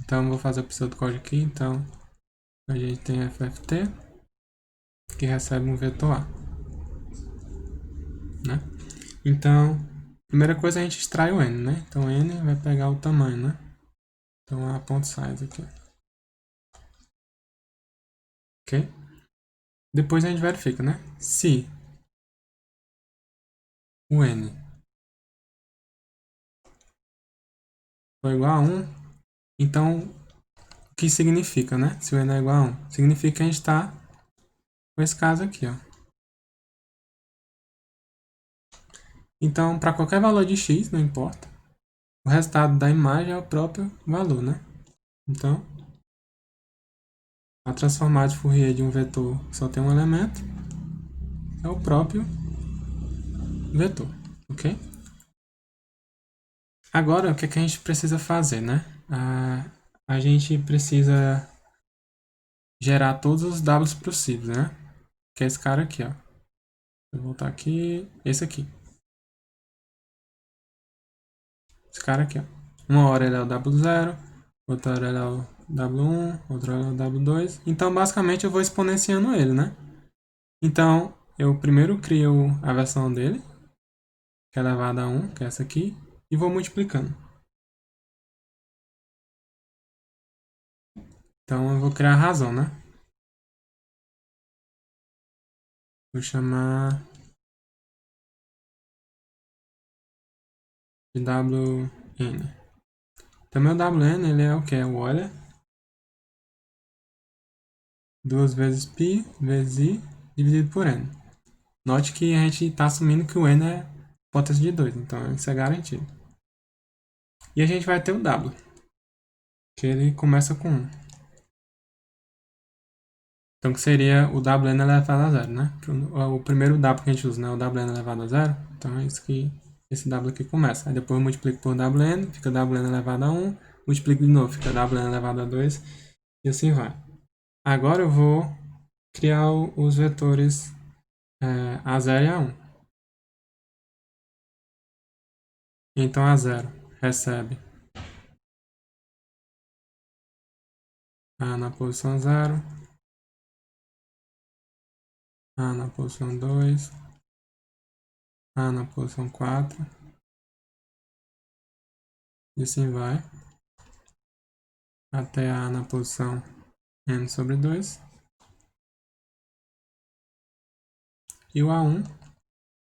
Então vou fazer o pseudocódigo aqui, então a gente tem FFT, que recebe um vetor A, né? Então, primeira coisa a gente extrai o N, né? Então N vai pegar o tamanho, né? Então A.size aqui. Ok? Depois a gente verifica, né? Se o N for igual a 1, então o que significa, né? Se o N é igual a 1, significa que a gente está com esse caso aqui, ó. Então, para qualquer valor de x, não importa, o resultado da imagem é o próprio valor, né? Então, a transformada de Fourier de um vetor que só tem um elemento é o próprio vetor, ok? Agora, o que é que a gente precisa fazer, né? A gente precisa gerar todos os Ws possíveis, né? Que é esse cara aqui, ó. Vou voltar aqui, esse aqui. Esse cara aqui, ó. Uma hora ele é o W0, outra hora ele é o W1, outra hora ele é o W2. Então, basicamente, eu vou exponenciando ele, né? Então, eu primeiro crio a versão dele, que é elevada a 1, que é essa aqui, e vou multiplicando. Então, eu vou criar a razão, né? Vou chamar de WN. Então, meu WN, ele é o que? O Euler. 2 vezes π vezes i dividido por n. Note que a gente está assumindo que o n é potência de 2, então isso é garantido. E a gente vai ter o w, que ele começa com 1. Então, que seria o wn elevado a zero, né? O primeiro w que a gente usa, né? O wn elevado a zero. Então, é isso que esse w aqui começa. Aí depois eu multiplico por wn, fica wn elevado a 1. Multiplico de novo, fica wn elevado a 2. E assim vai. Agora eu vou criar os vetores A0 e A1. Então, A0 recebe A na posição 0, A na posição 2, A na posição 4, e assim vai, até A na posição n sobre 2, e o A1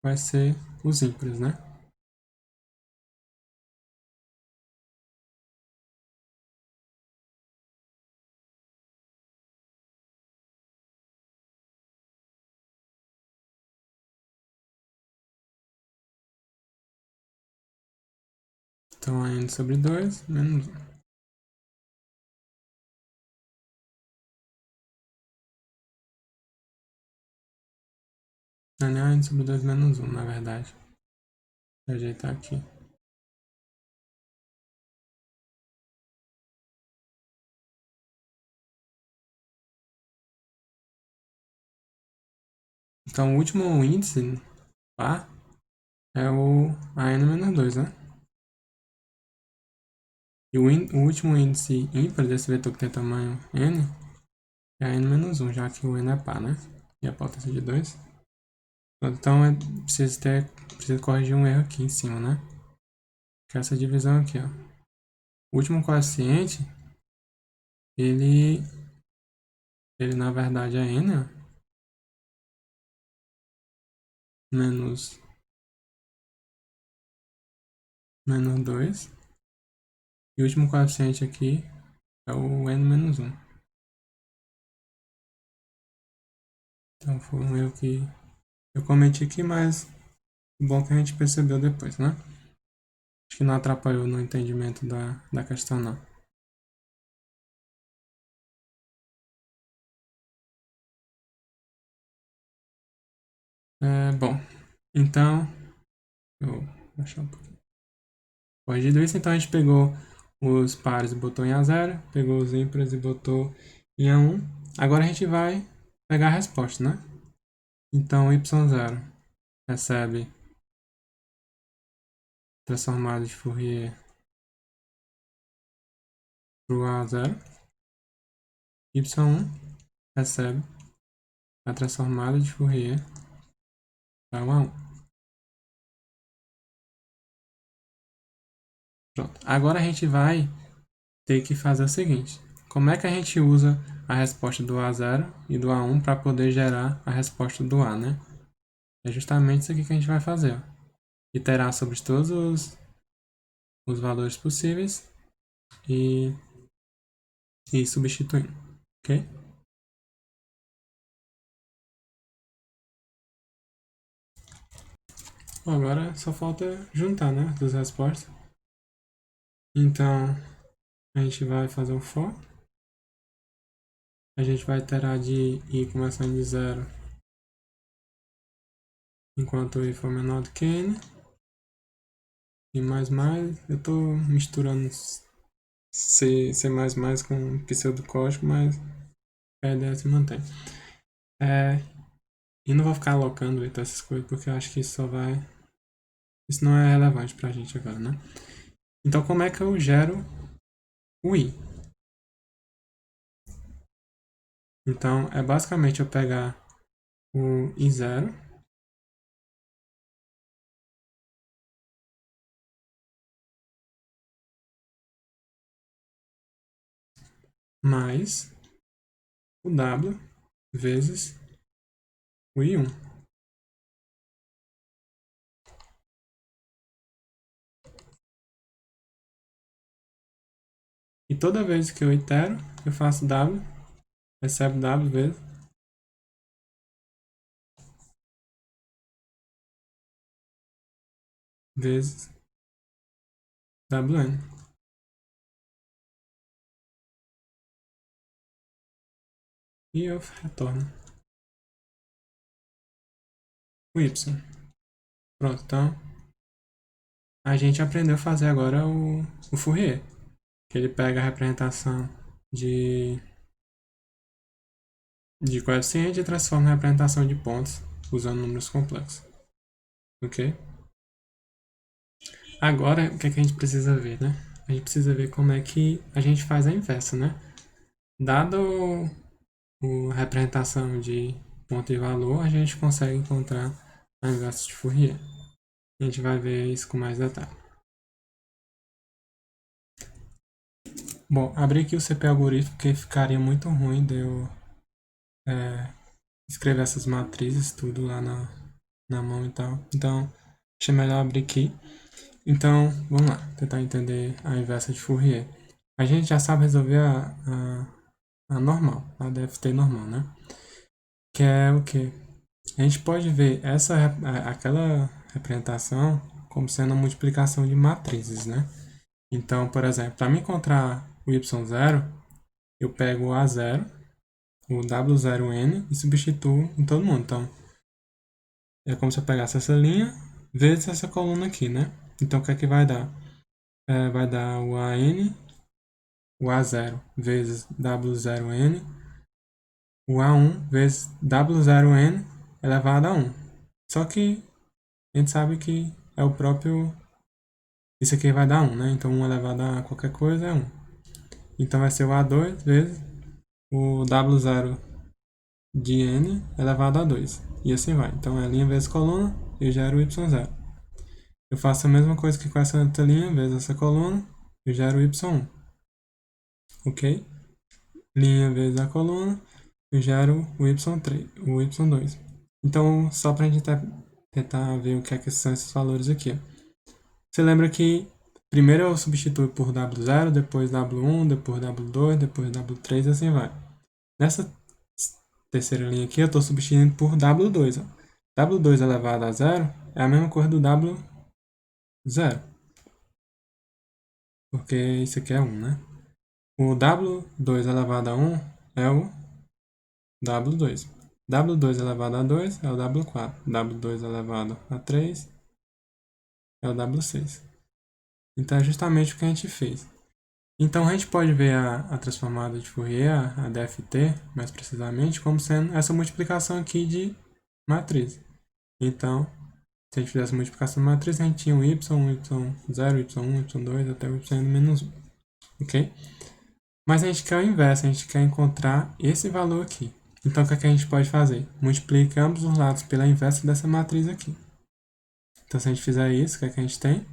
vai ser os ímpares, né? Então, a n sobre 2 menos 1. Não é a n sobre 2 menos 1, na verdade. Vou ajeitar aqui. Então, o último índice lá é o a n menos 2, né? E o último índice ímpar desse vetor que tem tamanho n é a n menos 1, já que o n é par, né? E a potência de 2. Então, preciso corrigir um erro aqui em cima, né? Que é essa divisão aqui, ó. O último coeficiente, ele na verdade é n, ó, menos 2. E o último coeficiente aqui é o n menos 1. Então foi um erro que eu cometi aqui, mas bom que a gente percebeu depois, né? Acho que não atrapalhou no entendimento da questão, não. Bom, então, eu vou baixar um pouquinho. Corrigido isso, então a gente pegou os pares e botou em A0, pegou os ímpares e botou em A1. Agora a gente vai pegar a resposta, né? Então, y0 recebe transformado de Fourier para o A0. Y1 recebe a transformada de Fourier para o A1. Pronto. Agora a gente vai ter que fazer o seguinte. Como é que a gente usa a resposta do A0 e do A1 para poder gerar a resposta do A, né? É justamente isso aqui que a gente vai fazer, ó. Iterar sobre todos os valores possíveis e substituindo, ok? Bom, agora só falta juntar, né, as duas respostas. Então, a gente vai fazer um for. A gente vai iterar de i começando de 0 enquanto i for menor do que n. E mais, eu estou misturando C++ com pseudocódigo, mas a ideia se mantém. E não vou ficar alocando essas coisas, porque eu acho que isso não é relevante pra gente agora, né? Então, como é que eu gero o i? Então, é basicamente eu pegar o i0 mais o w vezes o i1. E toda vez que eu itero, eu faço w, recebo w vezes wn. E eu retorno o y. Pronto, então a gente aprendeu a fazer agora o Fourier, que ele pega a representação de coeficiente e transforma em representação de pontos usando números complexos. Ok? Agora, o que é que a gente precisa ver, né? A gente precisa ver como é que a gente faz a inversa, né? Dado a representação de ponto e valor, a gente consegue encontrar a inversa de Fourier. A gente vai ver isso com mais detalhe. Bom, abri aqui o CP algoritmo porque ficaria muito ruim de eu escrever essas matrizes tudo lá na mão e tal. Então, achei melhor abrir aqui. Então, vamos lá, tentar entender a inversa de Fourier. A gente já sabe resolver a normal, a DFT normal, né? Que é o quê? A gente pode ver aquela representação como sendo a multiplicação de matrizes, né? Então, por exemplo, para me encontrar o y0, eu pego o a0, o w0n e substituo em todo mundo. Então, é como se eu pegasse essa linha vezes essa coluna aqui, né? Então, o que é que vai dar? Vai dar o o A0 vezes W0N, o A1 vezes W0N elevado a 1. Só que a gente sabe que é o próprio... Isso aqui vai dar 1, né? Então 1 elevado a qualquer coisa é 1. Então vai ser o A2 vezes o W0 de N elevado a 2. E assim vai. Então é linha vezes coluna, eu gero o Y0. Eu faço a mesma coisa que com essa outra linha vezes essa coluna, eu gero y1, ok? Linha vezes a coluna, eu gero o y3, o y2. Então, só para a gente tentar ver o que é que são esses valores aqui. Você lembra que primeiro eu substituo por W0, depois W1, depois W2, depois W3 e assim vai. Nessa terceira linha aqui eu estou substituindo por W2. Ó. W2 elevado a zero é a mesma coisa do W0. Porque isso aqui é 1, né? O W2 elevado a 1 é o W2. W2 elevado a 2 é o W4. W2 elevado a 3 é o W6. Então é justamente o que a gente fez. Então a gente pode ver a transformada de Fourier, a DFT, mais precisamente, como sendo essa multiplicação aqui de matriz. Então, se a gente fizesse a multiplicação de matriz, a gente tinha o y, y0, y1, y2 até o y menos 1. Ok? Mas a gente quer o inverso, a gente quer encontrar esse valor aqui. Então, o que, é que a gente pode fazer? Multiplica ambos os lados pela inversa dessa matriz aqui. Então, se a gente fizer isso, o que, é que a gente tem?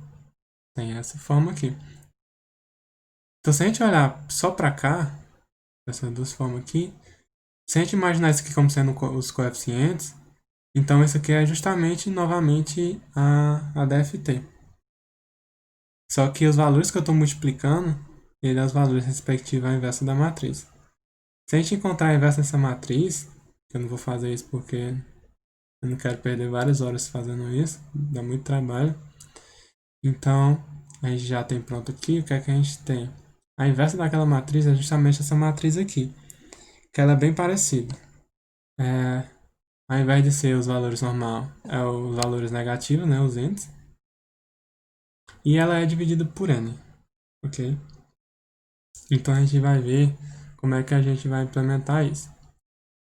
Tem essa forma aqui. Então, se a gente olhar só para cá, essas duas formas aqui, se a gente imaginar isso aqui como sendo os coeficientes, então isso aqui é justamente, novamente, a DFT. Só que os valores que eu estou multiplicando, ele é os valores respectivos à inversa da matriz. Se a gente encontrar a inversa dessa matriz, eu não vou fazer isso porque eu não quero perder várias horas fazendo isso, dá muito trabalho. Então, a gente já tem pronto aqui, o que é que a gente tem? A inversa daquela matriz é justamente essa matriz aqui, que ela é bem parecida. Ao invés de ser os valores normal, é os valores negativos, né, os entes. E ela é dividida por n, ok? Então a gente vai ver como é que a gente vai implementar isso,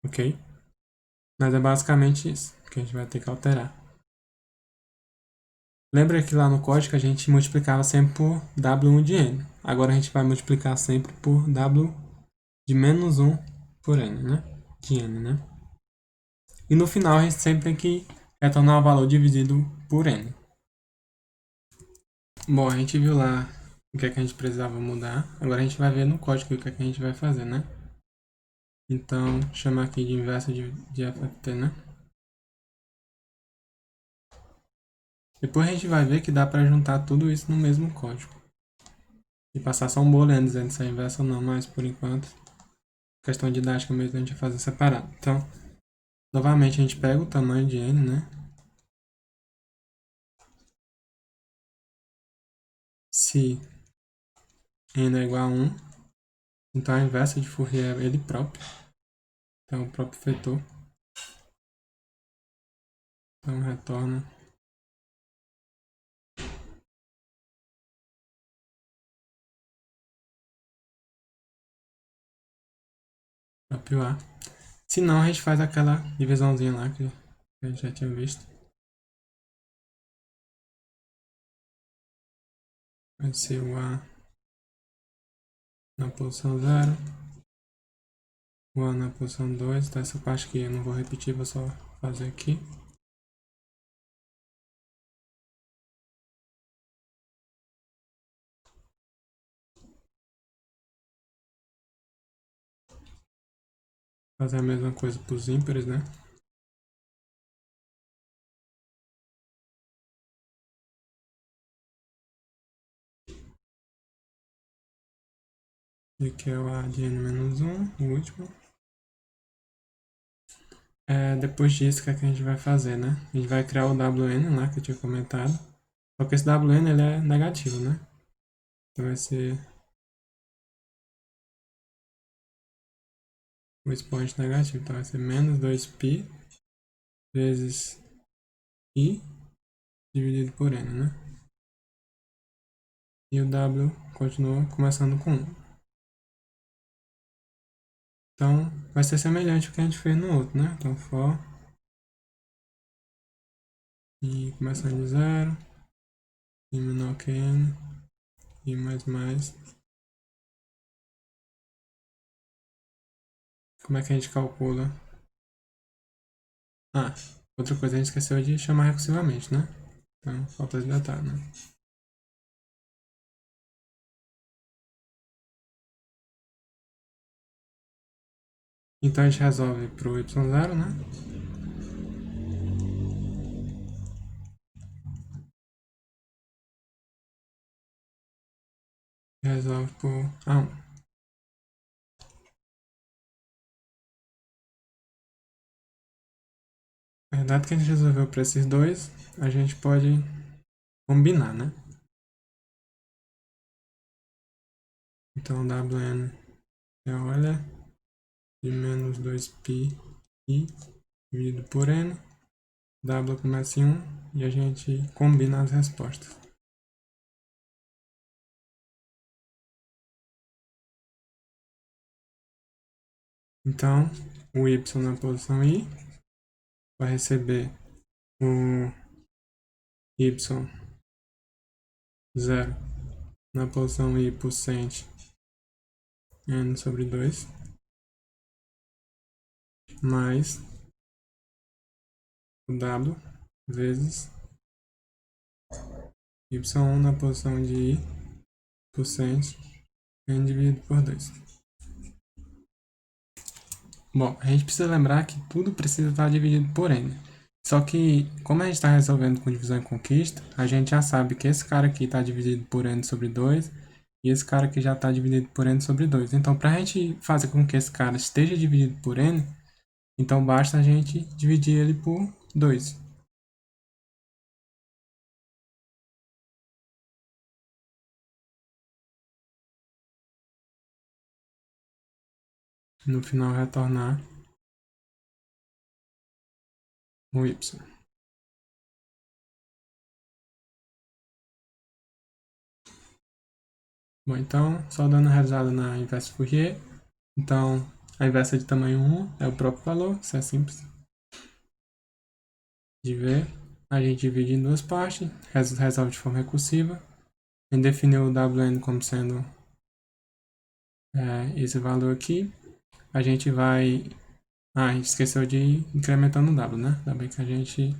ok? Mas é basicamente isso que a gente vai ter que alterar. Lembra que lá no código a gente multiplicava sempre por W1 de n. Agora a gente vai multiplicar sempre por W de menos 1 por n, né? De n, né? E no final a gente sempre tem que retornar o valor dividido por n. Bom, a gente viu lá o que é que a gente precisava mudar. Agora a gente vai ver no código o que é que a gente vai fazer, né? Então, chamar aqui de inverso de FFT, né? Depois a gente vai ver que dá para juntar tudo isso no mesmo código. E passar só um booleano dizendo se é inverso ou não, mas por enquanto, questão didática mesmo, a gente vai fazer separado. Então, novamente a gente pega o tamanho de n, né? Se n é igual a 1, então a inversa de Fourier é ele próprio. Então, o próprio vetor. Então, retorna próprio A. Se não, a gente faz aquela divisãozinha lá que a gente já tinha visto. Vai ser o A na posição 0, o A na posição 2. Tá, essa parte aqui eu não vou repetir, vou só fazer aqui. Fazer a mesma coisa para os ímpares, né? E aqui é o A de n-1, o último. Depois disso, o que, é que a gente vai fazer, né? A gente vai criar o Wn lá que eu tinha comentado. Só que esse Wn ele é negativo, né? Então vai ser o expoente negativo. Então vai ser menos 2π vezes i dividido por n, né? E o w continua começando com 1. Então vai ser semelhante ao que a gente fez no outro, né? Então for i começando de 0, i menor que n, i mais. Como é que a gente calcula? Ah, outra coisa a gente esqueceu de chamar recursivamente, né? Então falta esse detalhe, né? Então a gente resolve para o y0, né? Resolve por A1. Na verdade, que a gente resolveu para esses dois, a gente pode combinar, né? Então, Wn é, olha, de menos 2π i dividido por n. W começa em 1 e a gente combina as respostas. Então, o y na posição i vai receber o y0 na posição i por cento n sobre 2 mais o w vezes y1 na posição de i por cento n dividido por 2. Bom, a gente precisa lembrar que tudo precisa estar dividido por n. Só que, como a gente está resolvendo com divisão e conquista, a gente já sabe que esse cara aqui está dividido por n sobre 2 e esse cara aqui já está dividido por n sobre 2. Então, para a gente fazer com que esse cara esteja dividido por n, então basta a gente dividir ele por 2. No final, retornar o y. Bom, então, só dando uma revisada na inversa de Fourier. Então, a inversa de tamanho 1 é o próprio valor, isso é simples de ver. A gente divide em duas partes, resolve de forma recursiva. A gente definiu o Wn como sendo esse valor aqui. A gente vai... Ah, a gente esqueceu de ir incrementando o W, né? Ainda bem que a gente...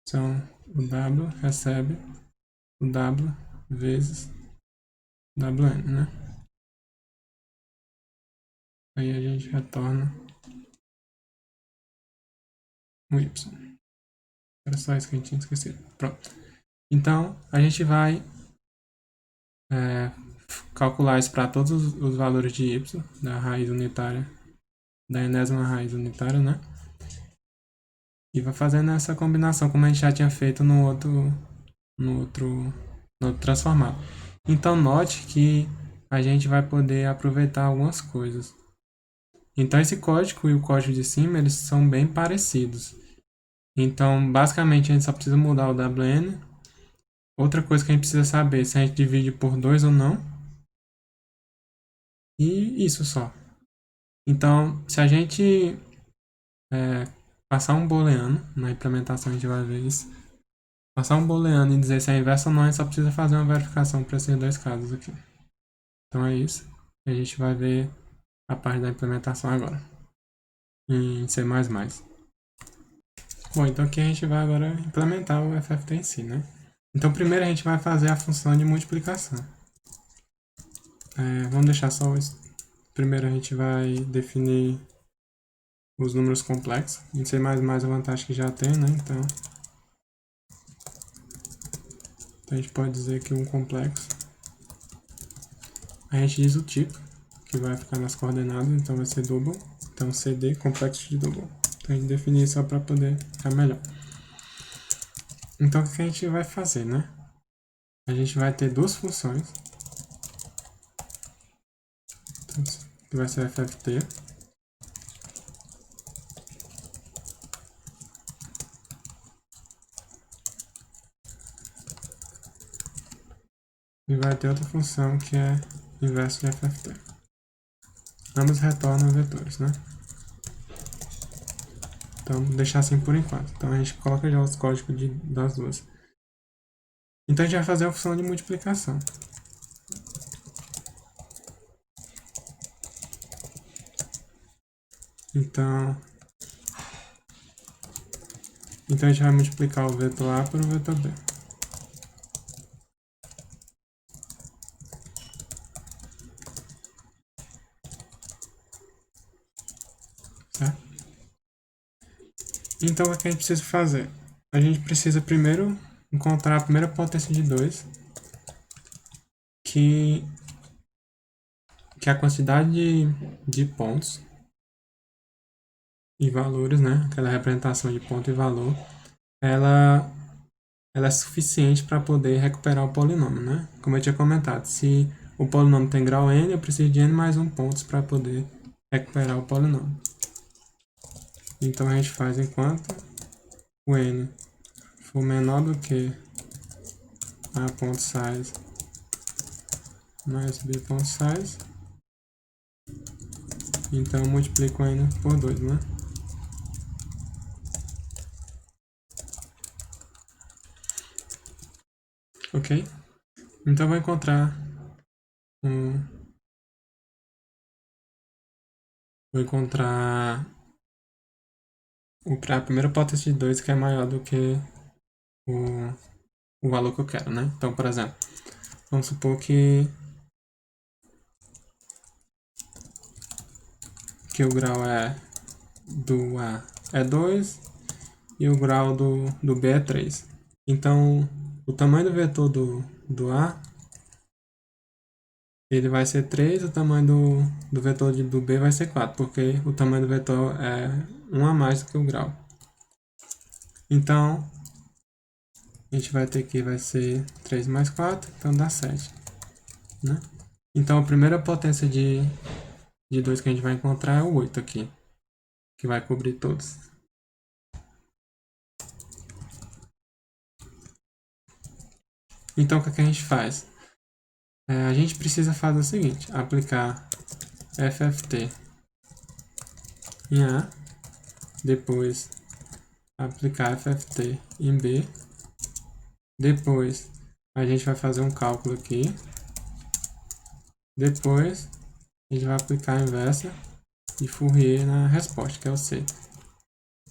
Então, o W recebe o W vezes Wn, né? Aí a gente retorna o Y. Era só isso que a gente tinha esquecido. Pronto. Então, a gente vai calcular isso para todos os valores de y da raiz unitária, da enésima raiz unitária, né? E vai fazendo essa combinação como a gente já tinha feito no outro transformado. Então note que a gente vai poder aproveitar algumas coisas. Então esse código e o código de cima, eles são bem parecidos. Então basicamente a gente só precisa mudar o Wn. Outra coisa que a gente precisa saber se a gente divide por 2 ou não. E isso só. Então, se a gente passar um booleano, na implementação a gente vai ver isso, passar um booleano e dizer se é inverso ou não, a gente só precisa fazer uma verificação para esses dois casos aqui. Então é isso. A gente vai ver a parte da implementação agora, em C++. Bom, então aqui a gente vai agora implementar o FFT em si, né? Então primeiro a gente vai fazer a função de multiplicação. Vamos deixar só isso. Primeiro a gente vai definir os números complexos. Em C++ a vantagem que já tem, né? Então a gente pode dizer que um complexo. A gente diz o tipo, que vai ficar nas coordenadas, então vai ser double. Então CD, complexo de double. Então a gente define isso só para poder ficar melhor. Então o que a gente vai fazer, né? A gente vai ter duas funções. Então, que vai ser FFT. E vai ter outra função que é inverso de FFT. Ambos retornam vetores, né? Então, vou deixar assim por enquanto. Então, a gente coloca já os códigos das duas. Então, a gente vai fazer a função de multiplicação. Então a gente vai multiplicar o vetor A por o vetor B. Então, o que a gente precisa fazer? A gente precisa primeiro encontrar a primeira potência de 2, que, que é a quantidade de pontos e valores, né? Aquela representação de ponto e valor, ela, ela é suficiente para poder recuperar o polinômio, né? Como eu tinha comentado, se o polinômio tem grau n, eu preciso de n mais 1 pontos para poder recuperar o polinômio. Então, a gente faz enquanto o n for menor do que a.size mais b.size, então eu multiplico n por 2, né? Ok? Então eu vou encontrar um, vou encontrar a primeira potência de 2 que é maior do que o, o valor que eu quero, né? Então, por exemplo, vamos supor que o grau do A é 2 e o grau do B é 3. Então, o tamanho do vetor do A ele vai ser 3, o tamanho do vetor do B vai ser 4, porque o tamanho do vetor é 1 a mais do que o grau. Então, a gente vai ter que vai ser 3 mais 4, então dá 7. Né? Então, a primeira potência de 2 que a gente vai encontrar é o 8 aqui, que vai cobrir todos. Então, o que a gente faz? A gente precisa fazer o seguinte, aplicar FFT em A, depois aplicar FFT em B, depois a gente vai fazer um cálculo aqui, depois a gente vai aplicar a inversa de Fourier na resposta, que é o C.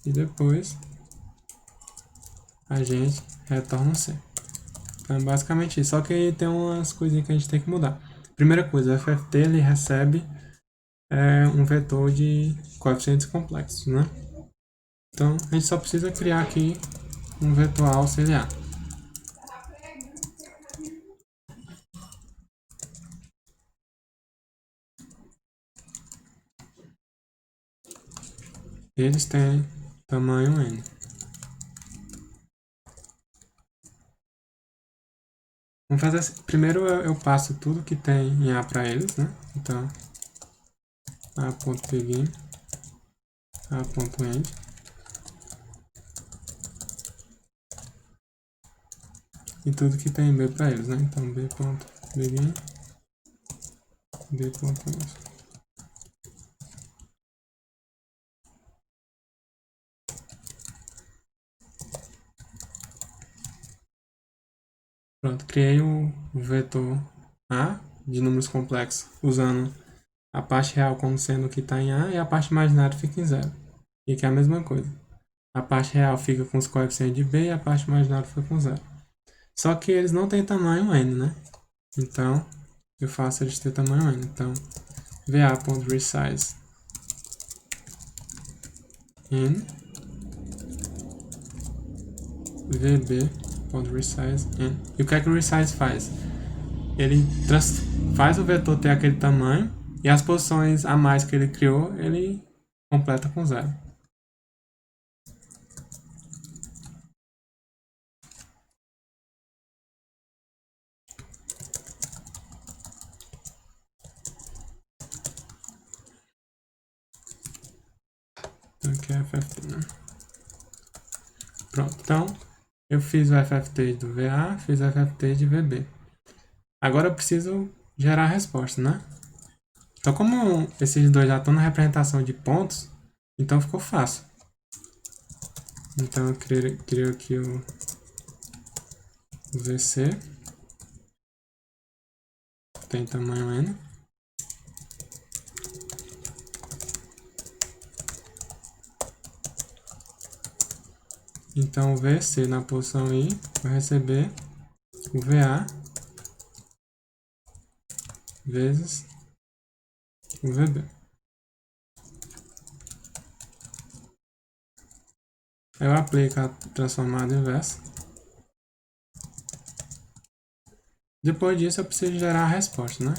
E depois a gente retorna o C. Então é basicamente isso, só que tem umas coisinhas que a gente tem que mudar. Primeira coisa, o FFT ele recebe um vetor de coeficientes complexos, né? Então a gente só precisa criar aqui um vetor auxiliar. Eles têm tamanho n. Vamos fazer assim. Primeiro eu passo tudo que tem em A para eles, né? Então, A.begin, A.end. E tudo que tem em B para eles, né? Então, B.begin, B.end. Pronto, criei o vetor A de números complexos usando a parte real como sendo o que está em A e a parte imaginária fica em zero. E aqui é a mesma coisa. A parte real fica com os coeficientes de B e a parte imaginária fica com zero. Só que eles não têm tamanho n, né? Então, eu faço eles ter tamanho n. Então, va.resize n, vb.resize n. E o que é que o resize faz? Ele faz o vetor ter aquele tamanho e as posições a mais que ele criou, ele completa com zero. Então, aqui é FFT, né? Pronto, então eu fiz o FFT do VA, fiz o FFT de VB. Agora eu preciso gerar a resposta, né? Então, como esses dois já estão na representação de pontos, então ficou fácil. Então eu crio aqui o VC, tem tamanho n. Então o VC na posição I vai receber o VA vezes o VB. Eu aplico a transformada inversa. Depois disso eu preciso gerar a resposta, né?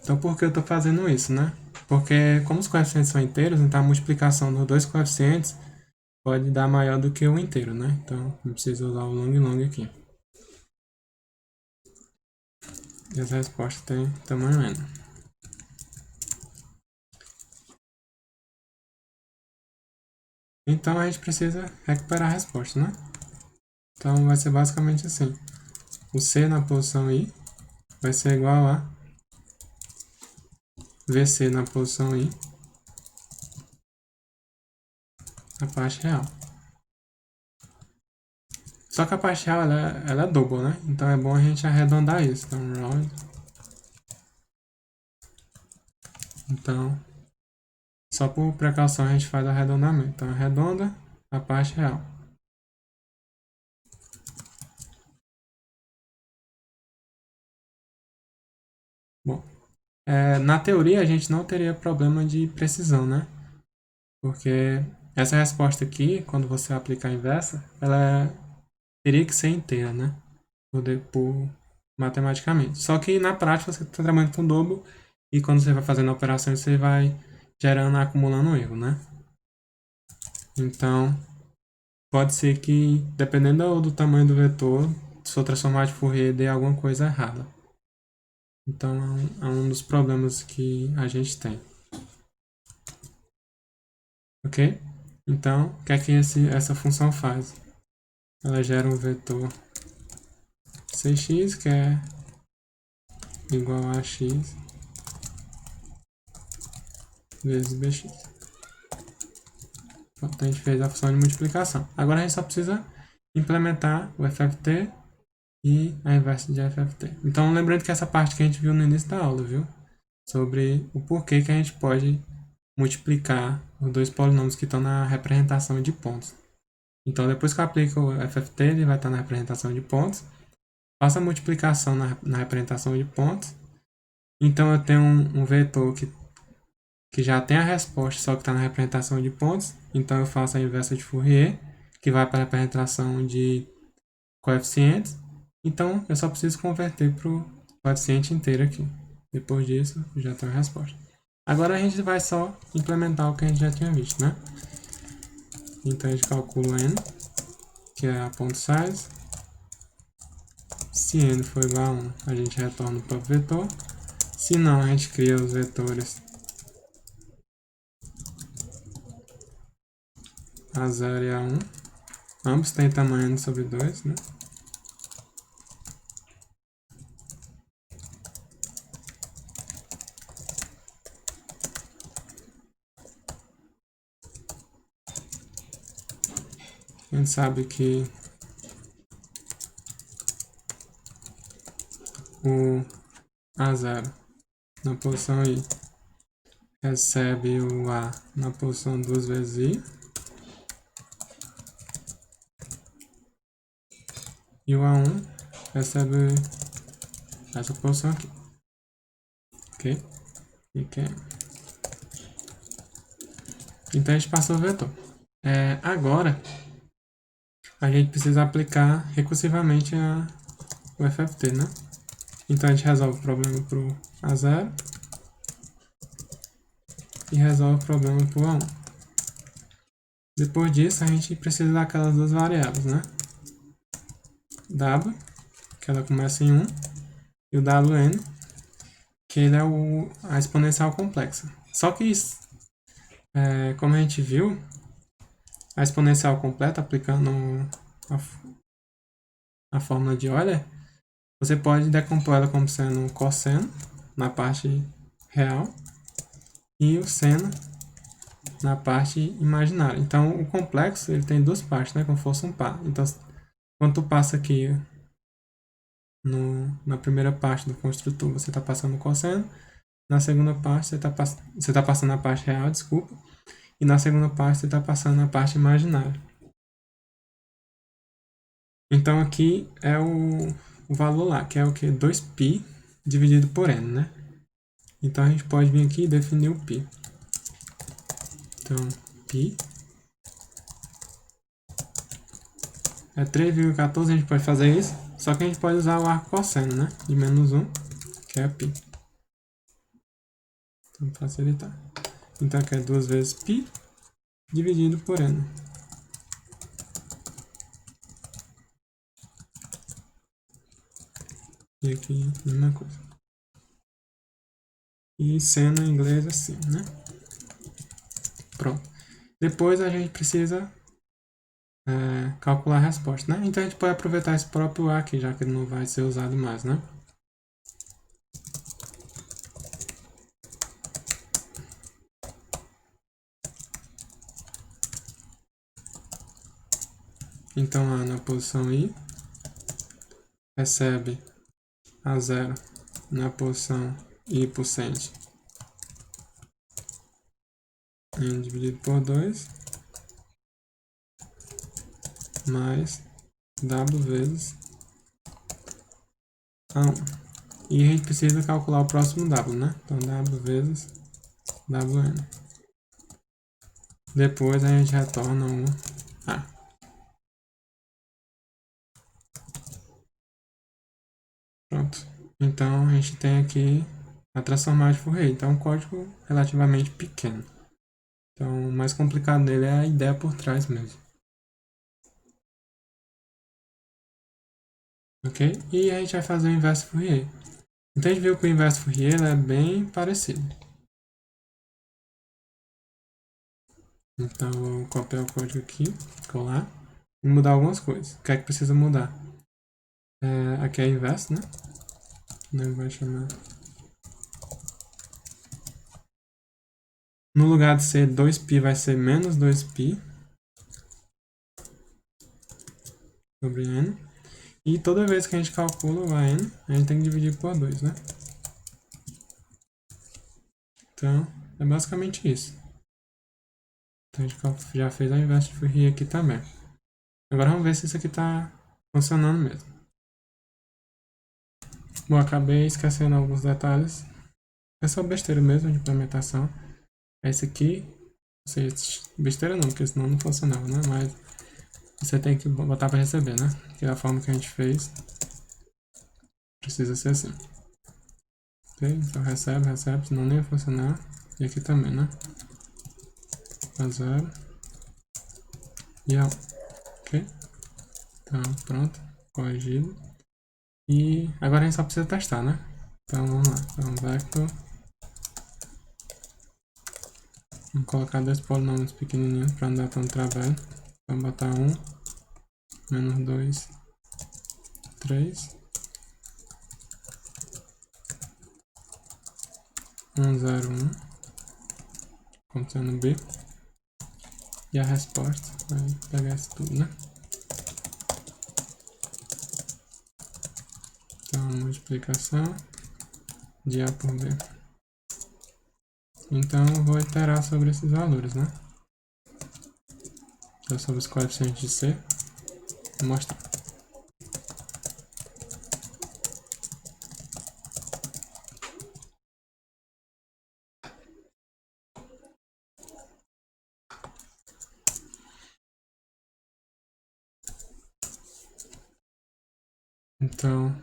Então por que eu estou fazendo isso, né? Porque como os coeficientes são inteiros, então a multiplicação dos dois coeficientes pode dar maior do que o inteiro, né? Então eu preciso usar o long e long aqui. E essa resposta tem tamanho n. Então a gente precisa recuperar a resposta, né? Então vai ser basicamente assim. O C na posição I vai ser igual a VC na posição I, a parte real. Só que a parte real ela é double, né? Então é bom a gente arredondar isso. Então, round. Então, só por precaução a gente faz o arredondamento. Então, arredonda a parte real. Bom, na teoria a gente não teria problema de precisão, né? Porque essa resposta aqui, quando você aplicar a inversa, ela teria que ser inteira, né? Matematicamente. Só que na prática você está trabalhando com dobro e quando você vai fazendo operações você vai gerando, acumulando erro, né? Então, pode ser que, dependendo do tamanho do vetor, se eu transformar de Fourier dê alguma coisa errada. Então, é um dos problemas que a gente tem. Ok? Então, o que é que essa função faz? Ela gera um vetor cx, que é igual a x vezes bx. Pronto, a gente fez a função de multiplicação. Agora a gente só precisa implementar o FFT e a inversa de FFT. Então, lembrando que essa parte que a gente viu no início da aula, viu? Sobre o porquê que a gente pode multiplicar os dois polinômios que estão na representação de pontos. Então, depois que eu aplico o FFT, ele vai estar na representação de pontos. Faço a multiplicação na representação de pontos. Então, eu tenho um vetor que já tem a resposta, só que está na representação de pontos. Então, eu faço a inversa de Fourier, que vai para a representação de coeficientes. Então, eu só preciso converter para o coeficiente inteiro aqui. Depois disso, já tenho a resposta. Agora a gente vai só implementar o que a gente já tinha visto, né? Então, a gente calcula n, que é a point size. Se n for igual a 1, a gente retorna o próprio vetor. Se não, a gente cria os vetores A0 e A1. Ambos têm tamanho n sobre 2, né? A gente sabe que o A0 na posição I recebe o A na posição 2 vezes I. E o A1 recebe essa posição aqui. Ok? Então a gente passou o vetor. Agora a gente precisa aplicar recursivamente o FFT, né? Então a gente resolve o problema para o A0 e resolve o problema para o A1. Depois disso a gente precisa daquelas duas variáveis, né? W, que ela começa em 1, e o Wn, que ele é a exponencial complexa. Só que, como a gente viu, a exponencial completa, aplicando a fórmula de Euler, você pode decompor ela como sendo um cosseno na parte real e o seno na parte imaginária. Então, o complexo ele tem duas partes, né, como se fosse um par. Então, quando tu passa aqui na primeira parte do construtor, você está passando o cosseno. Na segunda parte, você tá passando a parte real, desculpa. E na segunda parte, você está passando a parte imaginária. Então, aqui é o valor lá, que é o que? 2π dividido por n, né? Então a gente pode vir aqui e definir o π. Então, π é 3,14, a gente pode fazer isso, só que a gente pode usar o arco cosseno, né? De menos 1, que é π. Então, facilitar. Então aqui é 2 vezes π dividido por n. E aqui, mesma coisa. E seno em inglês assim, né? Pronto. Depois a gente precisa calcular a resposta, né? Então a gente pode aproveitar esse próprio A aqui, já que ele não vai ser usado mais, né? Então A na posição I recebe A0 na posição I por cento N dividido por 2 mais W vezes A1. E a gente precisa calcular o próximo W, né? Então W vezes WN. Depois a gente retorna o A. Pronto. Então a gente tem aqui a transformada de Fourier. Então é um código relativamente pequeno. Então o mais complicado dele é a ideia por trás mesmo. Ok? E a gente vai fazer o inverso Fourier. Então a gente viu que o inverso Fourier é bem parecido. Então vou copiar o código aqui, colar e mudar algumas coisas. O que é que precisa mudar? Aqui é inverso, né? Não vai chamar. No lugar de ser 2π vai ser menos 2π sobre n. E toda vez que a gente calcula o AN, a gente tem que dividir por 2, né? Então, é basicamente isso. Então, a gente já fez a inversa de Fourier aqui também. Agora vamos ver se isso aqui está funcionando mesmo. Bom, acabei esquecendo alguns detalhes. É só besteira mesmo de implementação. Esse aqui, besteira não, porque senão não funcionava, né? Mas você tem que botar para receber, né? Que é a forma que a gente fez. Precisa ser assim. Ok? Então recebe, senão nem vai funcionar. E aqui também, né? A 0 e a 1. Ok? Então, pronto. Corrigido. E agora a gente só precisa testar, né? Então vamos lá. Então, vector. Vamos colocar dois polinômios pequenininhos para não dar tanto trabalho. Vamos botar 1, menos 2, 3. 1, 0, 1. Como sendo B. E a resposta vai pegar isso tudo, né? Então, multiplicação de A por B. Então, eu vou iterar sobre esses valores, né? Então, sobre os coeficientes de C. Vou mostrar. Então,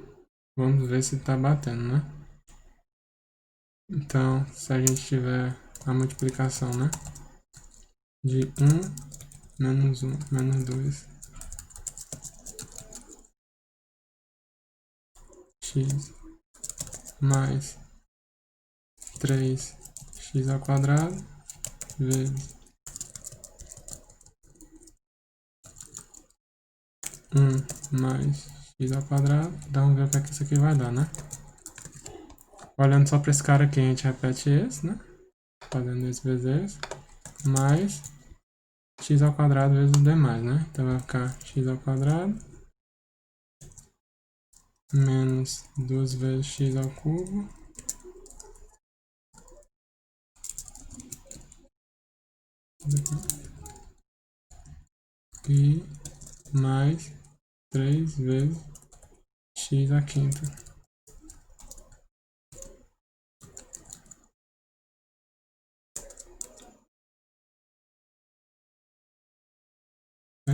vamos ver se está batendo, né? Então, se a gente tiver a multiplicação, né? De 1, menos 1, menos 2, x mais 3x ao quadrado vezes 1 mais x ao quadrado. Vamos ver o que é que isso aqui vai dar, né? Olhando só para esse cara aqui, a gente repete esse, né? Fazendo esse vezes esse. Mais x ao quadrado vezes os demais, né? Então vai ficar x ao quadrado menos 2 vezes x ao cubo e mais 3 vezes x à quinta.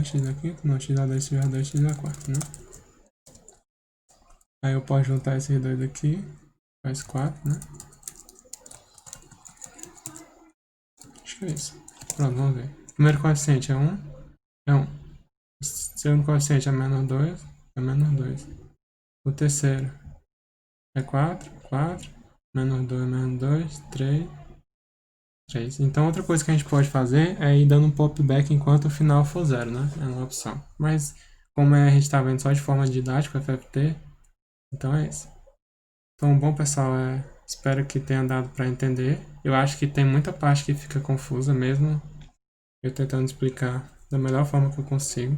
2x aqui, não, x a 2 x a 2 x a 4, né? Aí eu posso juntar esses dois aqui, faz 4, né? Acho que é isso. Pronto, vamos ver. O primeiro coeficiente é 1, é 1. O segundo coeficiente é menos 2, é menos 2. O terceiro é 4, 4. Menos 2, menos 2, 3, 3. Então outra coisa que a gente pode fazer é ir dando um pop-back enquanto o final for 0, né? É uma opção. Mas como a gente está vendo só de forma didática o FFT, então é isso. Então, bom pessoal, espero que tenha dado para entender. Eu acho que tem muita parte que fica confusa mesmo, eu tentando explicar da melhor forma que eu consigo.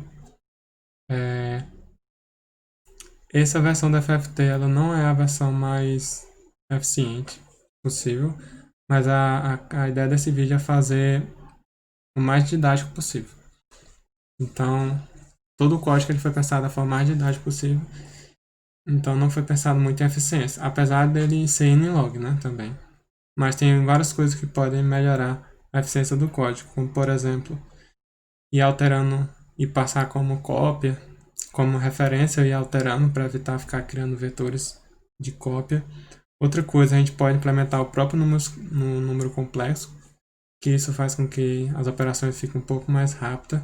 Essa versão da FFT ela não é a versão mais eficiente possível, mas a ideia desse vídeo é fazer o mais didático possível. Então, todo o código ele foi pensado da forma mais didática possível, então não foi pensado muito em eficiência, apesar dele ser inlog, né, também. Mas tem várias coisas que podem melhorar a eficiência do código, como por exemplo, ir alterando e passar como cópia, como referência e alterando para evitar ficar criando vetores de cópia. Outra coisa, a gente pode implementar o próprio número complexo, que isso faz com que as operações fiquem um pouco mais rápidas.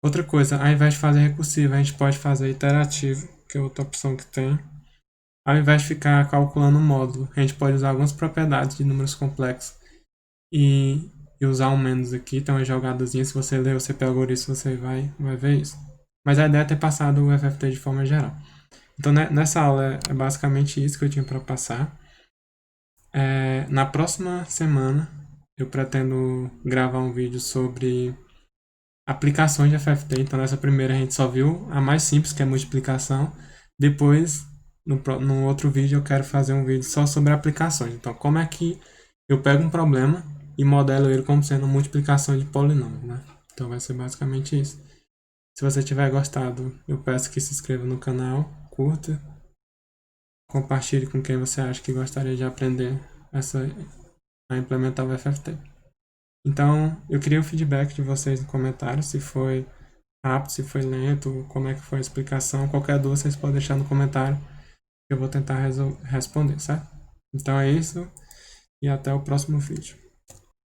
Outra coisa, ao invés de fazer recursivo, a gente pode fazer iterativo, que é outra opção que tem. Ao invés de ficar calculando o módulo, a gente pode usar algumas propriedades de números complexos e usar um menos aqui. Tem uma jogadazinha, se você ler o CP algoritmo, você vai ver isso. Mas a ideia é ter passado o FFT de forma geral. Então, nessa aula é basicamente isso que eu tinha para passar. Na próxima semana, eu pretendo gravar um vídeo sobre aplicações de FFT. Então, nessa primeira a gente só viu a mais simples, que é multiplicação. Depois, no outro vídeo, eu quero fazer um vídeo só sobre aplicações. Então, como é que eu pego um problema e modelo ele como sendo multiplicação de polinômios, né? Então, vai ser basicamente isso. Se você tiver gostado, eu peço que se inscreva no canal, curta, compartilhe com quem você acha que gostaria de aprender a implementar o FFT. Então, eu queria o feedback de vocês no comentário, se foi rápido, se foi lento, como é que foi a explicação. Qualquer dúvida vocês podem deixar no comentário, que eu vou tentar responder, certo? Então é isso, e até o próximo vídeo.